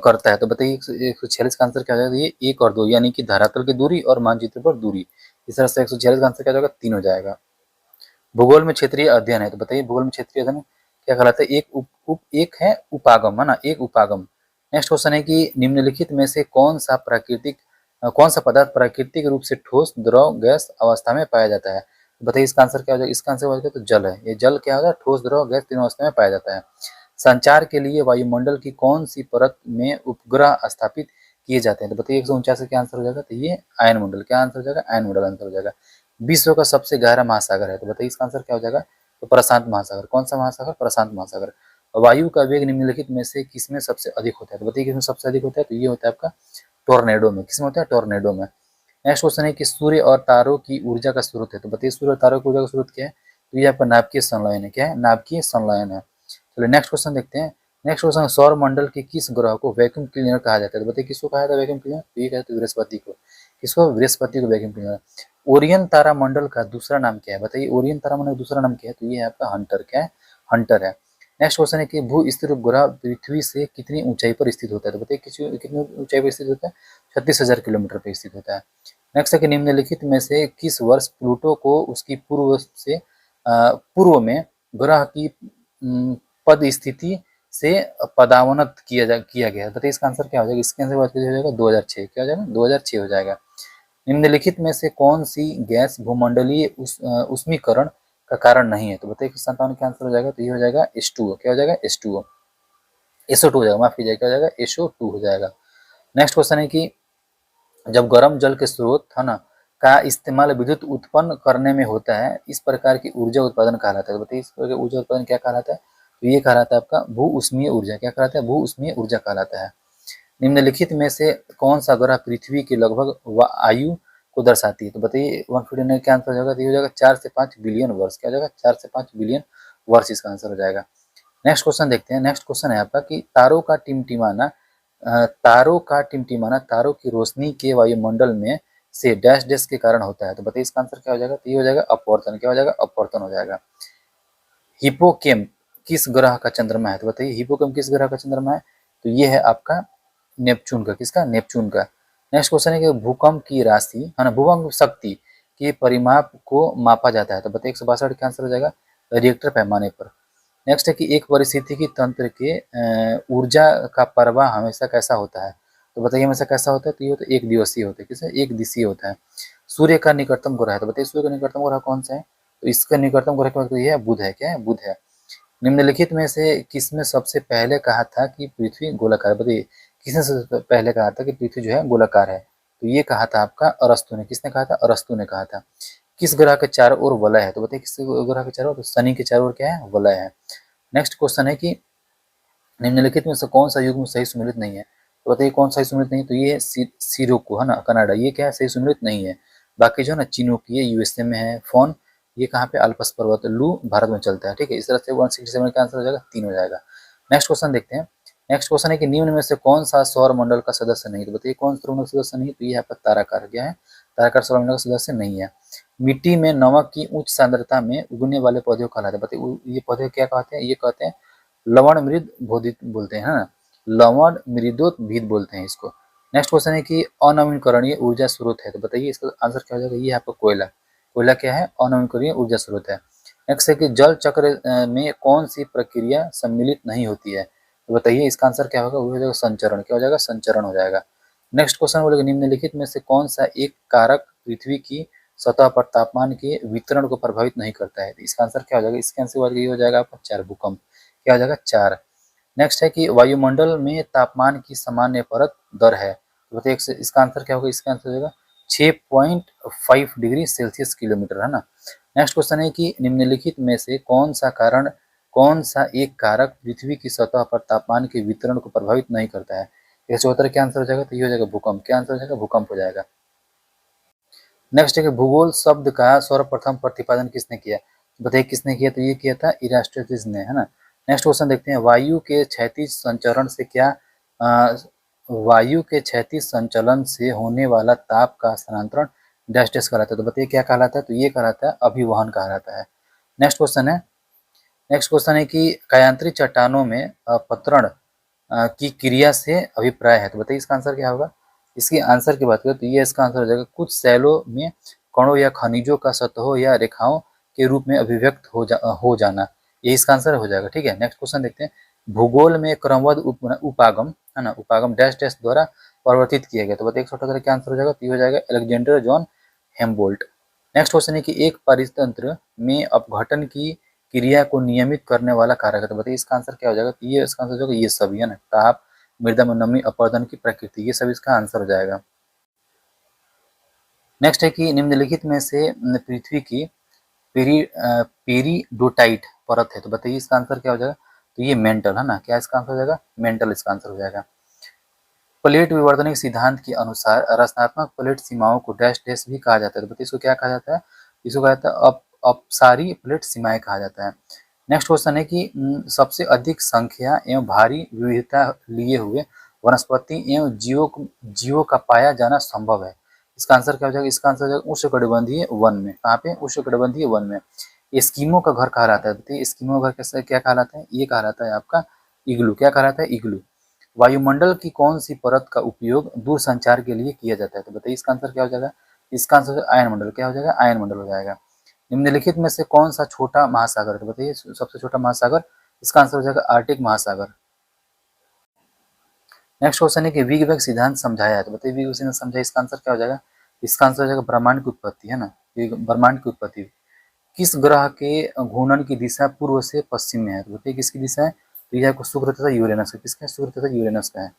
करता है, तो बताइए 146 का आंसर क्या हो जाएगा? ये 1 और 2, यानी कि धरातल की दूरी और मानचित्र पर दूरी। इस तरह से 146 का आंसर क्या हो जाएगा? 3 हो जाएगा। भूगोल में क्षेत्रीय अध्ययन है, तो बताइए भूगोल में क्षेत्रीय अध्ययन क्या कहलाता है? एक है उपागम, है ना, एक उपागम। नेक्स्ट क्वेश्चन है कि निम्नलिखित में से कौन सा पदार्थ प्राकृतिक रूप से ठोस, द्रव, गैस अवस्था में पाया जाता है, तो बताइए इसका आंसर क्या हो जाएगा? इसका आंसर हो जाएगा तो जल है। ये जल क्या होता है? ठोस, द्रव, गैस तीनों अवस्था में पाया जाता है। संचार के लिए वायुमंडल की कौन सी परत में उपग्रह स्थापित किए जाते हैं? तो बताइए 149 का क्या आंसर हो जाएगा? तो ये आयन मंडल। क्या आंसर हो जाएगा? आयन मंडल आंसर हो जाएगा। विश्व का सबसे गहरा महासागर है, तो बताइए इसका आंसर क्या हो जाएगा? तो प्रशांत महासागर। कौन सा महासागर? प्रशांत महासागर। वायु का वेग निम्नलिखित में से किसमें सबसे अधिक होता है? तो बताइए किसमें सबसे अधिक होता है? तो ये होता है आपका टोर्नेडो में। किसमें होता है? टोर्नेडो में। नेक्स्ट क्वेश्चन है कि सूर्य और तारों की ऊर्जा का स्रोत है, तो बताइए सूर्य और तारों की ऊर्जा का स्रोत क्या है? तो ये आपका नाभिकीय संलयन है। क्या है? नाभिकीय संलयन है। चलिए नेक्स्ट क्वेश्चन देखते हैं। नेक्स्ट क्वेश्चन, सौर मंडल के किस ग्रह को वैक्यूम क्लीनर कहा जाता है? तो बताइए किसको कहा जाता है वैक्यूम क्लीनर? तो ये कहते हैं बृहस्पति को। किसको? बृहस्पति को वैक्यूम क्लीनर। ओरियन तारा मंडल का दूसरा नाम क्या है? बताइए ओरियन तारा मंडल का दूसरा नाम क्या है? तो ये है आपका हंटर। क्या है? हंटर है। नेक्स्ट क्वेश्चन है कि भू स्थिर उपग्रह पृथ्वी से कितनी ऊंचाई पर स्थित होता है? तो बताइए कितनी ऊंचाई पर स्थित होता है? 36,000 किलोमीटर पर स्थित होता है। नेक्स्ट है कि निम्नलिखित में से किस वर्ष प्लूटो को उसकी पूर्व में ग्रह की पद स्थिति से पदावनत किया गया? बताइए इसका आंसर क्या हो जाएगा? इसके आंसर बात हो जाएगा 2006। क्या हो जाएगा? 2006 हो जाएगा। निम्नलिखित में से कौन सी गैस भूमंडलीय उष्मीकरण का कारण नहीं है? तो बताइए 57 का आंसर हो जाएगा। तो ये हो जाएगा H2O। क्या हो जाएगा? H2O। SO2 हो जाएगा, माफ कीजिएगा। क्या हो जाएगा? SO2 हो जाएगा। नेक्स्ट क्वेश्चन है कि जब गर्म जल के स्रोत है ना का इस्तेमाल विद्युत उत्पन्न करने में होता है, इस प्रकार की ऊर्जा उत्पादन कहलाता है। तो बताइए इस प्रकार की ऊर्जा उत्पादन क्या कहलाता है? तो ये कहलाता है आपका भू उष्मीय ऊर्जा। क्या कहलाता है? भू उष्मीय ऊर्जा कहलाता है। निम्नलिखित में से कौन सा ग्रह पृथ्वी के लगभग आयु को दर्शाती है? तो बताइए 159 क्या आंसर हो जाएगा? तो ये हो जाएगा 4 से 5 बिलियन वर्ष। क्या हो जाएगा? 4 से 5 बिलियन वर्ष इसका आंसर हो जाएगा। नेक्स्ट क्वेश्चन देखते हैं। नेक्स्ट क्वेश्चन है आपका कि तारों का टिमटिमाना तारों की रोशनी के वायुमंडल में से डैश डैश के कारण होता है। तो बताइए इसका आंसर क्या हो जाएगा? तो ये हो जाएगा अपवर्तन। क्या हो जाएगा? अपवर्तन हो जाएगा। हिपोकेम किस ग्रह का चंद्रमा है? तो बताइए हिपोकेम किस ग्रह का चंद्रमा है? तो ये है आपका नेपच्यून का। किसका? नेपच्यून का। नेक्स्ट क्वेश्चन है कि भूकंप की राशि है ना, भूकंप शक्ति के परिमाप को मापा जाता है। तो बताइए 162 का आंसर हो जाएगा रिएक्टर पैमाने पर। नेक्स्ट है कि एक पारिस्थितिकी तंत्र के ऊर्जा का प्रवाह हमेशा कैसा होता है? तो बताइए हमेशा कैसा होता है? तो ये तो एक दिवसीय होता है। किसे? एक दिशीय होता है। सूर्य का निकटतम ग्रह है, तो बताइए सूर्य का निकटतम ग्रह कौन सा है? तो इसका निकटतम ग्रह का ये है बुध है। क्या है? बुध है। निम्नलिखित में से किसने सबसे पहले कहा था कि पृथ्वी गोलाकार? बताइए किसने सबसे पहले कहा था कि पृथ्वी जो है गोलाकार है? तो ये कहा था आपका अरस्तु ने। किसने कहा था? अरस्तु ने कहा था। किस ग्रह के चारों ओर वलय है? तो बताइए किस ग्रह के चारों ओर? तो शनि के चारों ओर क्या है? वलय है। नेक्स्ट क्वेश्चन है कि निम्नलिखित में से कौन सा युग्म सही सुमेलित नहीं है? तो बताइए कौन सही सुमेलित नहीं है? तो ये है सिरोको, है ना, कनाडा। ये क्या है? सही सुमेलित नहीं है। बाकी जो है ना चिनोकी यूएसए में है। फोन ये कहाँ पे? अल्पस पर्वत लू भारत में चलता है। ठीक है, इस तरह से 167 का आंसर हो जाएगा 3 हो जाएगा। नेक्स्ट क्वेश्चन देखते हैं। नेक्स्ट क्वेश्चन है कि निम्न में से कौन सा सौर मंडल का सदस्य नहीं? तो बताइए कौन सा सौर मंडल का सदस्य नहीं? तो ये आपका ताराकार। क्या है? ताराकार सौर मंडल का सदस्य नहीं है। मिट्टी में नमक की उच्च सांद्रता में उगने वाले पौधे को कहलाते हैं। बताइए ये पौधे क्या कहते हैं? ये कहते हैं लवण मृद बोधित बोलते हैं ना, लवण मृदोत्भिद बोलते हैं इसको। नेक्स्ट क्वेश्चन है कि अनवीकरणीय ऊर्जा स्रोत है। तो बताइए इसका आंसर क्या हो जाएगा? ये आपका कोयला। कोयला क्या है? अनवीकरणीय ऊर्जा स्रोत है। नेक्स्ट है कि जल चक्र में कौन सी प्रक्रिया सम्मिलित नहीं होती है? तो बताइए इसका आंसर क्या होगा? वो हो जाएगा संचरण। क्या हो जाएगा? संचरण हो जाएगा। नेक्स्ट क्वेश्चन बोलेगा निम्नलिखित में से कौन सा एक कारक पृथ्वी की सतह पर तापमान के वितरण को प्रभावित नहीं करता है? तो इसका आंसर क्या हो जाएगा? इसके आंसर ये हो जाएगा आपका 4 भूकंप। क्या हो जाएगा? 4। नेक्स्ट है कि वायुमंडल में तापमान की सामान्य परत दर है। तो बताइए इसका आंसर क्या होगा? इसका आंसर हो जाएगा 6.5 डिग्री सेल्सियस किलोमीटर, है ना। नेक्स्ट क्वेश्चन है कि निम्नलिखित में से कौन सा एक कारक पृथ्वी की सतह पर तापमान के वितरण को प्रभावित नहीं करता है? ये 74 क्या आंसर हो जाएगा? तो ये हो जाएगा भूकंप। क्या आंसर हो जाएगा? भूकंप हो जाएगा। नेक्स्ट है कि भूगोल शब्द का सर्वप्रथम प्रतिपादन किसने किया? बताइए किसने किया? तो ये किया था इरास्टोथेनिस ने, है ना। नेक्स्ट क्वेश्चन देखते हैं। वायु के क्षैतिज संचलन से होने वाला ताप का स्थानांतरण डैश डैश कहलाता है। तो बताइए क्या कहलाता है? तो ये कहलाता है अभिवहन कहलाता है। नेक्स्ट क्वेश्चन है कि कायांतरित चट्टानों में अपतरण की क्रिया से अभिप्राय है। तो बताइए इसका आंसर क्या होगा? इसकी आंसर की बात करें तो ये इसका आंसर हो जाएगा कुछ शैलों में कणों या खनिजों का सतहों या रेखाओं के रूप में अभिव्यक्त हो जाना। ये इसका आंसर हो जाएगा। ठीक है, नेक्स्ट क्वेश्चन देखते हैं। भूगोल में क्रमबद्ध उपागम, है ना, उपागम डैश डैश द्वारा परिवर्तित किया गया। तो बताइए 178 क्या आंसर हो जाएगा? तो ये हो जाएगा अलेक्जेंडर जॉन हेम्बोल्ट। नेक्स्ट क्वेश्चन है कि एक परितंत्र में अपघटन की क्रिया को नियमित करने वाला कारक है। तो बताइए इसका आंसर क्या हो जाएगा? तो ये इसका आंसर जो है ये सभी है ना, ताप, मृदा में नमी, अपरदन की प्रकृति, ये सब इसका आंसर हो जाएगा। नेक्स्ट है कि निम्नलिखित में से पृथ्वी की पेरिडोटाइट परत है। तो बताइए इसका आंसर क्या हो जाएगा? तो ये मेंटल है ना, क्या इसका आंसर हो जाएगा? मेंटल इसका आंसर हो जाएगा। प्लेट विवर्तनिक सिद्धांत के अनुसार रचनात्मक प्लेट सीमाओं को डैश डैश भी कहा जाता है। तो बताइए इसको क्या कहा जाता है? इसको कहा जाता है अपसारी प्लेट सीमाएं कहा जाता है। नेक्स्ट क्वेश्चन है कि सबसे अधिक संख्या एवं भारी विविधता लिए हुए वनस्पति एवं जीवों का पाया जाना संभव है। इसका आंसर क्या हो जाएगा? इसका आंसर हो जाएगा उष्णकटिबंधीय वन में। कहाँ पे? उष्णकटिबंधीय वन में। एस्किमो का घर कहलाता है। बताइए एस्किमो का घर कैसा क्या कहलाता है? ये कहलाता है आपका इग्लू। क्या कहलाता है? इग्लू। वायुमंडल की कौन सी परत का उपयोग दूर संचार के लिए किया जाता है? तो बताइए इसका आंसर क्या हो जाएगा? इसका आंसर आयन मंडल। क्या हो जाएगा? आयन मंडल हो जाएगा। निम्नलिखित में से कौन सा छोटा महासागर है? तो बताइए सबसे छोटा महासागर, इसका आंसर हो जाएगा आर्टिक महासागर। नेक्स्ट क्वेश्चन है कि बिग बैंग सिद्धांत समझाया है। तो बताइए बिग बैंग सिद्धांत समझाया, इसका आंसर क्या हो जाएगा? इसका आंसर हो जाएगा ब्रह्मांड की उत्पत्ति है ना, ब्रह्मांड की उत्पत्ति। किस ग्रह के घूर्णन की दिशा पूर्व से पश्चिम में है? तो बताइए किसकी दिशा है? तो यह शुक्र तथा यूरेनस है। किसका? शुक्र तथा यूरेनस का है।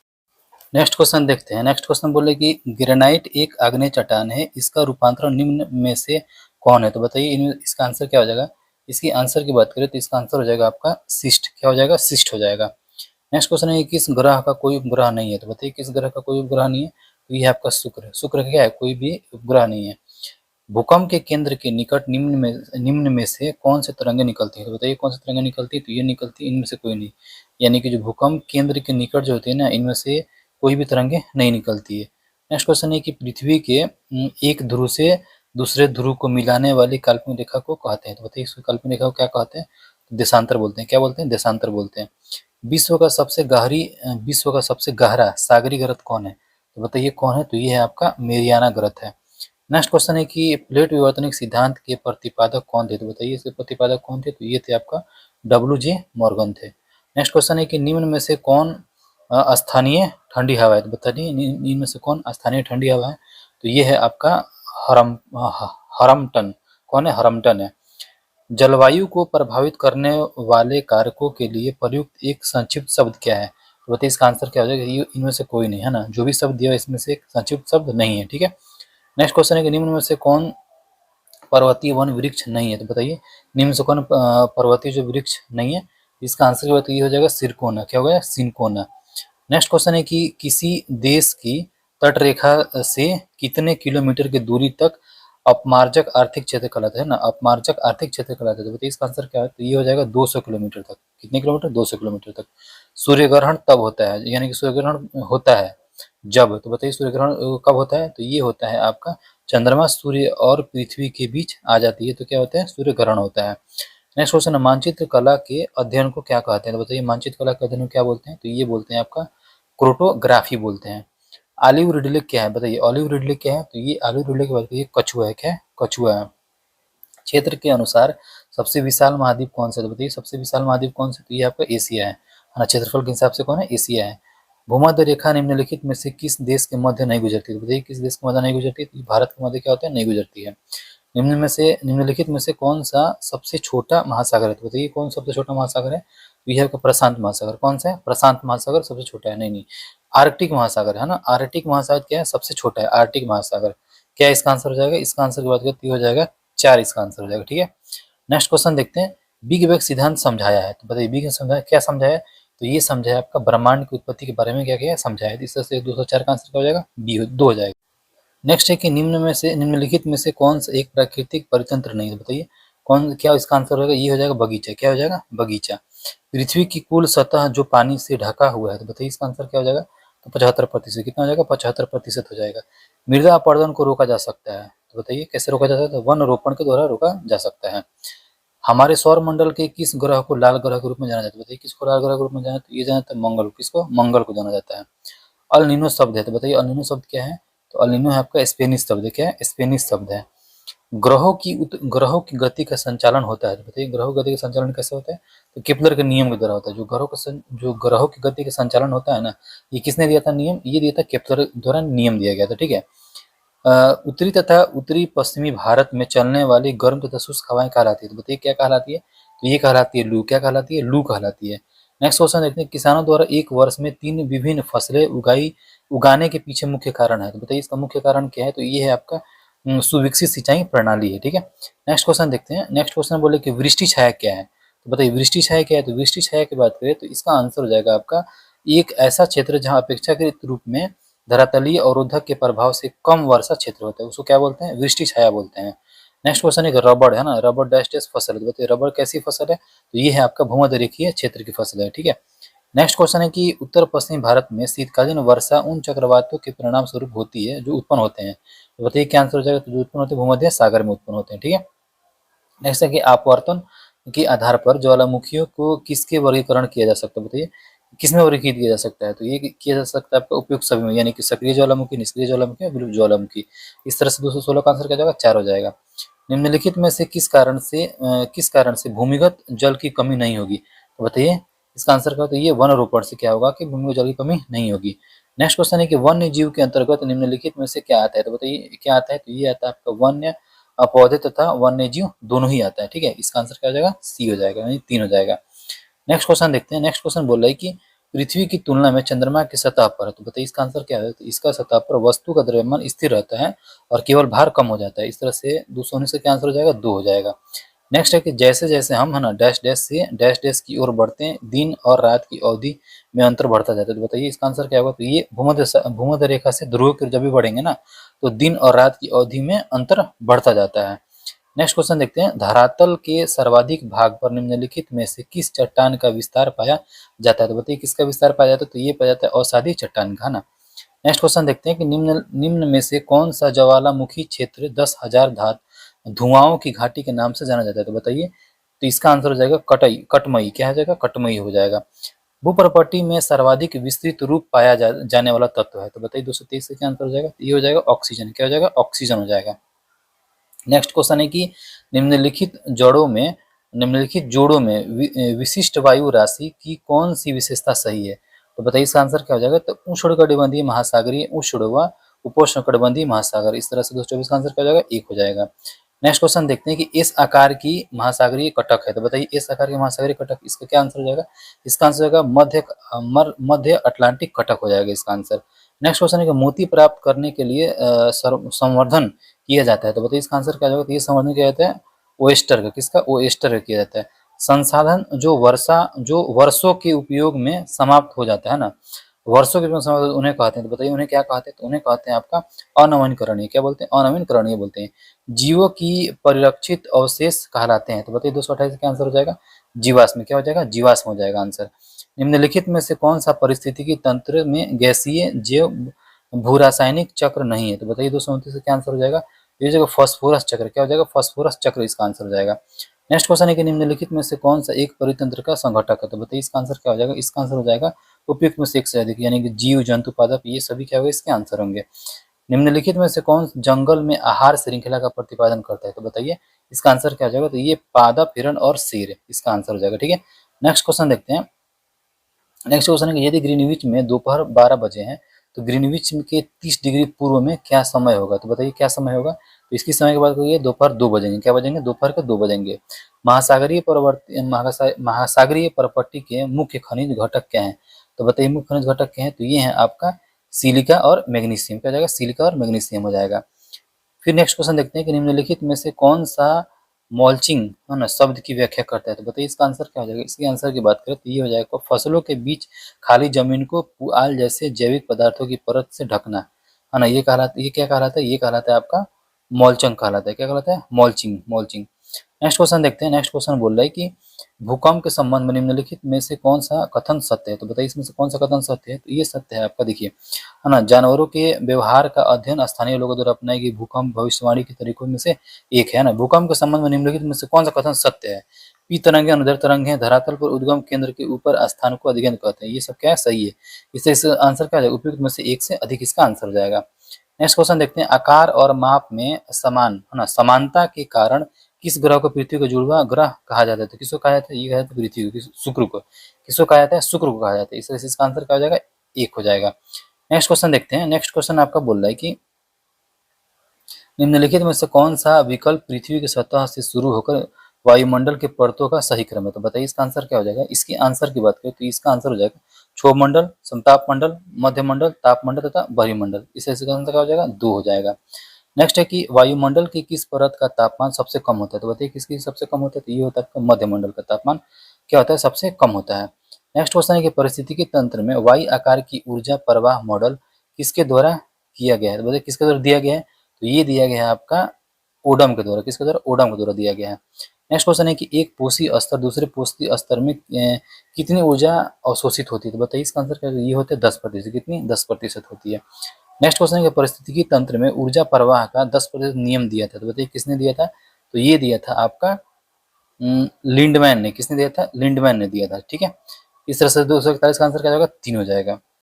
नेक्स्ट क्वेश्चन देखते हैं। नेक्स्ट क्वेश्चन बोले कि ग्रेनाइट एक आग्नेय चट्टान है, इसका रूपांतरण निम्न में से कौन है? तो बताइए इसका आंसर क्या हो जाएगा? इसकी आंसर की बात करें तो इसका आंसर हो जाएगा आपका सिस्ट। क्या हो जाएगा? सिस्ट हो जाएगा। नेक्स्ट क्वेश्चन है किस ग्रह का कोई उपग्रह नहीं है? तो बताइए किस ग्रह का कोई उपग्रह नहीं है? तो ये आपका शुक्र है। शुक्र का क्या है? कोई भी उपग्रह नहीं है। भूकंप के केंद्र के निकट निम्न में से कौन से तरंगे निकलती है? तो बताइए कौन सी तरंगे निकलती है? तो ये निकलती है, इनमें से कोई नहीं। यानी कि जो भूकंप केंद्र के निकट जो होती है ना, इनमें से कोई भी तरंगे नहीं निकलती है। नेक्स्ट क्वेश्चन है कि पृथ्वी के एक ध्रुव से दूसरे ध्रुव को मिलाने वाली काल्पनिक रेखा को कहते हैं। तो बताइए इस काल्पनिक रेखा को क्या कहते हैं? देशांतर बोलते हैं। क्या बोलते हैं? देशांतर बोलते हैं। विश्व का सबसे गहरा सागरी ग्रत कौन है? तो बताइए कौन है? तो ये है आपका मेरियाना ग्रत है। नेक्स्ट क्वेश्चन है कि प्लेट विवर्तनिक सिद्धांत के प्रतिपादक कौन थे? तो बताइए इसके प्रतिपादक कौन थे? तो ये थे आपका WJ मॉर्गन थे। नेक्स्ट क्वेश्चन है कि निम्न में से कौन स्थानीय ठंडी हवा है? तो बताइए निम्न में से कौन स्थानीय ठंडी हवा है? तो ये है आपका हरमटन। कौन है? हरमटन है। जलवायु को प्रभावित करने वाले कारकों के लिए प्रयुक्त एक संक्षिप्त शब्द क्या है? तो बताइए इसका आंसर क्या हो जाएगा? ये इनमें से कोई नहीं है ना, जो भी शब्द दिया इसमें से एक संक्षिप्त शब्द नहीं है। ठीक है। नेक्स्ट क्वेश्चन है कि निम्न में से कौन पर्वतीय वन वृक्ष नहीं है? तो बताइए निम्न से कौन पर्वतीय जो वृक्ष नहीं है? इसका आंसर क्या होता है? ये हो जाएगा सिरकोना। क्या होगा? सिनकोना। नेक्स्ट क्वेश्चन है कि किसी देश की तटरेखा से कितने किलोमीटर की दूरी तक अपमार्जक आर्थिक क्षेत्र कहलाता है ना, अपमार्जक आर्थिक क्षेत्र कहलाता है। तो बताइए इसका आंसर क्या है? तो ये हो जाएगा 200 किलोमीटर तक। कितने किलोमीटर? 200 किलोमीटर तक। सूर्य ग्रहण तब होता है, यानी कि सूर्य ग्रहण होता है जब, तो बताइए सूर्य ग्रहण कब होता है? तो ये होता है आपका चंद्रमा सूर्य और पृथ्वी के बीच आ जाती है, तो क्या होता है? सूर्य ग्रहण होता है। नेक्स्ट क्वेश्चन है मानचित्र कला के अध्ययन को क्या कहते हैं? तो बताइए मानचित्र कला के अध्ययन को क्या बोलते हैं? तो ये बोलते हैं आपका क्रोटोग्राफी बोलते हैं। ऑलिव रिडले क्या है? बताइए ऑलिव रिडले क्या है? तो ये ऑलिव रिडले की बात करिए, कछुआ है। क्या है? कछुआ है। क्षेत्र के अनुसार सबसे विशाल महाद्वीप कौन सा है? तो बताइए सबसे विशाल महाद्वीप कौन सा? तो ये आपका एशिया है ना, क्षेत्रफल के हिसाब से कौन है? एशिया है। भूमध्य रेखा निम्नलिखित में से किस देश के मध्य नहीं गुजरती? तो बताइए किस देश के मध्य नहीं गुजरती? तो भारत के मध्य क्या होता है? नहीं गुजरती है। निम्नलिखित में से कौन सा सबसे छोटा महासागर है? तो बताइए कौन सबसे छोटा महासागर है? तो यह आपका प्रशांत महासागर। कौन सा है? प्रशांत महासागर सबसे छोटा है। नहीं, आर्कटिक महासागर है ना, आर्कटिक महासागर क्या है? सबसे छोटा है, आर्कटिक महासागर। क्या इसका आंसर हो जाएगा? इसका आंसर की बात करते हो जाएगा 4, इसका आंसर हो जाएगा। ठीक है। नेक्स्ट क्वेश्चन देखते हैं। बिग बैंग सिद्धांत समझाया है। तो बताइए बिग समझाया क्या समझाया है? तो ये समझाया आपका ब्रह्मांड की उत्पत्ति के बारे में क्या क्या समझाया है। इस तरह से 204 का आंसर क्या हो जाएगा? बी 2 हो जाएगा। नेक्स्ट है कि निम्नलिखित में से कौन सा एक प्राकृतिक परितंत्र नहीं है? तो बताइए कौन, क्या इसका आंसर होगा? ये हो जाएगा बगीचा। क्या हो जाएगा? बगीचा। पृथ्वी की कुल सतह जो पानी से ढका हुआ है, तो बताइए इसका आंसर क्या हो जाएगा? तो 75%। कितना हो जाएगा? 75% हो जाएगा। मृदा अपरदन को रोका जा सकता है। तो बताइए कैसे रोका जा सकता है? वन रोपण के द्वारा रोका जा सकता है। हमारे सौर मंडल के किस ग्रह को लाल ग्रह के रूप में जाना जाता है? बताइए किसको लाल ग्रह के रूप में जाना? तो ये जाना जाता है मंगल। किसको? मंगल को जाना जाता है। अल नीनो शब्द है। तो बताइए अल नीनो शब्द क्या है? तो अल नीनो है आपका स्पेनिश शब्द है। क्या है? स्पेनिश शब्द है। ग्रहों की गति का संचालन होता है। तो बताइए ग्रहों की गति का संचालन कैसे होता है? तो केपलर के नियम के द्वारा होता है। जो ग्रहों की गति का संचालन होता है ना, ये किसने दिया था नियम? ये दिया था केपलर द्वारा नियम दिया गया था। ठीक है। उत्तरी तथा उत्तरी पश्चिमी भारत में चलने वाली गर्म तथा शुष्क हवाएं कहलाती है। तो बताइए क्या कहलाती है? तो ये कहलाती है लू। क्या कहलाती है? लू कहलाती है। नेक्स्ट क्वेश्चन देखते हैं, किसानों द्वारा एक वर्ष में 3 विभिन्न फसलें उगाने के पीछे मुख्य कारण है। तो बताइए इसका मुख्य कारण क्या है? तो ये है आपका सुविकसित सिंचाई प्रणाली है। ठीक है। नेक्स्ट क्वेश्चन देखते हैं। नेक्स्ट क्वेश्चन बोले कि वृष्टि छाया क्या है? तो बताइए वृष्टि छाया क्या है? तो वृष्टि छाया की बात करें तो इसका आंसर हो जाएगा आपका एक ऐसा क्षेत्र जहां अपेक्षाकृत रूप में धरातलीय अवरोधक के प्रभाव से कम वर्षा क्षेत्र होता है, उसको क्या बोलते हैं? वृष्टि छाया बोलते हैं। नेक्स्ट क्वेश्चन है रबड़, है ना, रबड़ डैश डैश फसल है। तो बताइए रबड़ कैसी फसल है? तो ये है आपका भूमध्यरेखीय क्षेत्र की फसल है। ठीक है। नेक्स्ट क्वेश्चन है कि उत्तर पश्चिमी भारत में शीतकालीन वर्षा उन चक्रवातों के परिणाम स्वरूप होती है जो उत्पन्न होते हैं। तो बताइए क्या आंसर हो जाएगा? तो जो उत्पन्न होते हैं भूमध्य सागर में उत्पन्न होते हैं। ठीक है। नेक्स्ट है कि अपवर्तन के आधार पर ज्वालामुखियों को किसके वर्गीकरण किया जा सकता है? बताइए किसमें वर्गीकृत किया जा सकता है? तो ये किया जा सकता है आपका उपयुक्त सभी में, यानी कि सक्रिय ज्वालामुखी, निष्क्रिय ज्वालामुखी और विलुप्त ज्वालामुखी। इस तरह से 216 का आंसर क्या जाएगा? 4 हो जाएगा। निम्नलिखित में से किस कारण से भूमिगत जल की कमी नहीं होगी? तो बताइए इसका आंसर क्या? तो ये वन रोपण से क्या होगा कि भूमिगत जल की कमी नहीं होगी। नेक्स्ट क्वेश्चन है कि वन्य जीव के अंतर्गत निम्नलिखित में से क्या आता है? तो बताइए क्या आता है? तो ये आता है आपका वन्य पौधे तथा वन्य जीव दोनों ही आता है। ठीक है। इसका आंसर क्या हो जाएगा? सी हो जाएगा, यानी 3 हो जाएगा। नेक्स्ट क्वेश्चन देखते हैं। नेक्स्ट क्वेश्चन बोल रहा है कि पृथ्वी की तुलना में चंद्रमा की सतह पर, तो बताइए इसका आंसर क्या है? तो इसका सतह पर वस्तु का द्रव्यमान स्थिर रहता है और केवल भार कम हो जाता है। इस तरह से 219 का क्या आंसर हो जाएगा? 2 हो जाएगा। नेक्स्ट है कि जैसे जैसे हम, है ना, डैश डैश से डैश डैश की ओर बढ़ते हैं दिन और रात की अवधि में अंतर बढ़ता जाता है। तो बताइए इसका आंसर क्या होगा? तो ये भूमध्य रेखा से ध्रुव की ओर जब भी बढ़ेंगे ना तो दिन और रात की अवधि में अंतर बढ़ता जाता है। नेक्स्ट क्वेश्चन देखते हैं। धरातल के सर्वाधिक भाग पर निम्नलिखित में से किस चट्टान का विस्तार पाया जाता है? तो बताइए किसका विस्तार पाया जाता है? तो ये पाया जाता है अवसादी चट्टान का, है ना। नेक्स्ट क्वेश्चन देखते हैं कि निम्न निम्न में से कौन सा ज्वालामुखी क्षेत्र 10,000 धुआंओं की घाटी के नाम से जाना जाता है? तो बताइए। तो इसका आंसर हो जाएगा कटमई। क्या हो जाएगा? कटमई हो जाएगा। भूप्रपट्टी में सर्वाधिक विस्तृत रूप पाया जाने वाला तत्व है। तो बताइए 223 का क्या आंसर हो जाएगा? ये हो जाएगा ऑक्सीजन। क्या हो जाएगा? ऑक्सीजन हो जाएगा। नेक्स्ट क्वेश्चन है कि निम्नलिखित जोड़ों में विशिष्ट वायु राशि की कौन सी विशेषता सही है? तो बताइए इसका आंसर क्या हो जाएगा? तो उष्णकटिबंधीय महासागरीय, उष्ण व उपोष्णकटिबंधीय महासागर। इस तरह से 224 का आंसर क्या हो जाएगा? 1 हो जाएगा। नेक्स्ट क्वेश्चन देखते हैं कि एस आकार की महासागरीय कटक है। तो बताइए एस आकार की महासागरीय कटक, इसका क्या आंसर हो जाएगा? इसका आंसर हो जाएगा मध्य अटलांटिक कटक हो जाएगा इसका आंसर। नेक्स्ट क्वेश्चन है कि मोती प्राप्त करने के लिए संवर्धन किया जाता है। तो बताइए इसका आंसर क्या होगा? तो ये संवर्धन किया जाता है ओएस्टर का। किसका? ओएस्टर का किया जाता है। संसाधन जो वर्षों के उपयोग में समाप्त हो जाता है ना, वर्षों के उपयोग में समाप्त उन्हें कहते हैं। तो बताइए उन्हें क्या कहते हैं? तो उन्हें कहते हैं आपका अनवीनकरणीय। क्या बोलते हैं? अनवीनकरणीय बोलते हैं। जीवों की परिरक्षित अवशेष कहलाते हैं। तो बताइए 228 का आंसर हो जाएगा जीवाश्म। क्या हो जाएगा? जीवाश्म हो जाएगा आंसर। निम्नलिखित में से कौन सा पारिस्थितिकी तंत्र में गैसीय जैव भूरासायनिक चक्र नहीं है? तो बताइए 229 का क्या आंसर हो जाएगा? ये जगह फास्फोरस चक्र। क्या हो जाएगा? फास्फोरस चक्र इसका आंसर हो जाएगा। नेक्स्ट क्वेश्चन है कि निम्नलिखित में से कौन सा एक परितंत्र का संघटक है? तो बताइए इसका आंसर क्या हो जाएगा? इसका आंसर हो जाएगा उपयुक्त में से एक से अधिक, यानी कि जीव, जंतु, पादप, ये सभी क्या होगा? इसके आंसर होंगे। निम्नलिखित में से कौन जंगल में आहार श्रृंखला का प्रतिपादन करता है? तो बताइए इसका आंसर क्या हो जाएगा? तो ये पादप, हिरण और शेर इसका आंसर हो जाएगा। ठीक है। नेक्स्ट क्वेश्चन देखते हैं। नेक्स्ट क्वेश्चन है कि यदि ग्रीनविच में दोपहर 12 बजे हैं तो ग्रीनविच के 30 डिग्री पूर्व में क्या समय होगा? तो बताइए क्या समय होगा? तो इसकी समय की बात करिए दोपहर 2 बजेंगे। क्या बजेंगे? दोपहर के 2 बजेंगे। महासागरीय परपट्टी के मुख्य खनिज घटक क्या हैं? तो बताइए मुख्य खनिज घटक क्या हैं? तो ये है आपका सिलिका और मैग्नीशियम। क्या हो जाएगा? सिलिका और मैग्नीशियम हो जाएगा। फिर नेक्स्ट क्वेश्चन देखते हैं कि निम्नलिखित में से कौन सा मल्चिंग, है ना, शब्द की व्याख्या करता है? तो बताइए इसका आंसर क्या हो जाएगा? इसके आंसर की बात करें तो ये हो जाएगा फसलों के बीच खाली जमीन को पुआल जैसे जैविक पदार्थों की परत से ढकना, है ना। ये क्या कहलाता है? ये कहलाता है आपका मल्चिंग कहलाता है। क्या कहलाता है? मल्चिंग। मल्चिंग। नेक्स्ट क्वेश्चन देखते हैं। नेक्स्ट क्वेश्चन बोल रहा है कि भूकंप के संबंध में निम्नलिखित में से कौन सा कथन सत्य है? तो बताइए इसमें से कौन सा कथन सत्य है? तो ये सत्य है आपका, देखिए, है ना, जानवरों के व्यवहार का अध्ययन स्थानीय लोगों द्वारा अपनाई गई भूकंप भविष्यवाणी के तरीकों में से एक है ना। भूकंप के संबंध में निम्नलिखित में से कौन सा कथन सत्य है? पी तरंगे अनुदैर्घ्य तरंगे धरातल पर उद्गम केंद्र के ऊपर स्थान को अधिगम कहते हैं। ये सब क्या है? सही है। इससे आंसर क्या है? उपयुक्त में से एक से अधिक इसका आंसर हो जाएगा। नेक्स्ट क्वेश्चन देखते हैं। आकार और माप में समान, है ना, समानता के कारण किस ग्रह को पृथ्वी को जुड़वा ग्रह कहा जाता है? तो किसको कहा जाता है? ये कहा जाता है पृथ्वी को, शुक्र को। किसको कहा जाता है? शुक्र को कहा जाता है। इसका आंसर क्या हो जाएगा? 1 हो जाएगा। नेक्स्ट क्वेश्चन देखते हैं। नेक्स्ट क्वेश्चन आपका बोल रहा है कि निम्नलिखित में से कौन सा विकल्प पृथ्वी की सतह से शुरू होकर वायुमंडल के परतों का सही क्रम है। तो बताइए इसका आंसर क्या हो जाएगा। इसकी आंसर की बात करें तो इसका आंसर हो जाएगा क्षोभमंडल, समताप मंडल, मध्यमंडल, तापमंडल तथा बहिर्मंडल। इससे इसका आंसर क्या हो जाएगा, 2 हो जाएगा। नेक्स्ट है कि वायुमंडल की किस परत का तापमान सबसे कम होता है। तो बताइए किसकी सबसे कम होता है। तो ये होता है मध्यमंडल का तापमान क्या होता है, सबसे कम होता है। नेक्स्ट क्वेश्चन है कि पारिस्थितिकी तंत्र में वाई आकार की ऊर्जा प्रवाह मॉडल किसके द्वारा किया गया है। तो बताइए किसके द्वारा दिया गया है। तो ये दिया गया है आपका ओडम के द्वारा। किसके द्वारा, ओडम के द्वारा दिया गया है। नेक्स्ट क्वेश्चन है कि एक पोषी स्तर दूसरे पोषी स्तर में कितनी ऊर्जा अवशोषित होती है। तो बताइए इसका आंसर क्या है, ये होते हैं 10%। कितनी, 10% होती है। नेक्स्ट क्वेश्चन है कि पारिस्थितिकी तंत्र में ऊर्जा प्रवाह का 10% नियम दिया था। तो बताइए किसने दिया था। तो ये दिया था आपका लिंडमैन ने। किसने दिया था, लिंडमैन ने दिया था। ठीक है, इस तरह से 241 का आंसर क्या हो जाएगा, 3 हो जाएगा।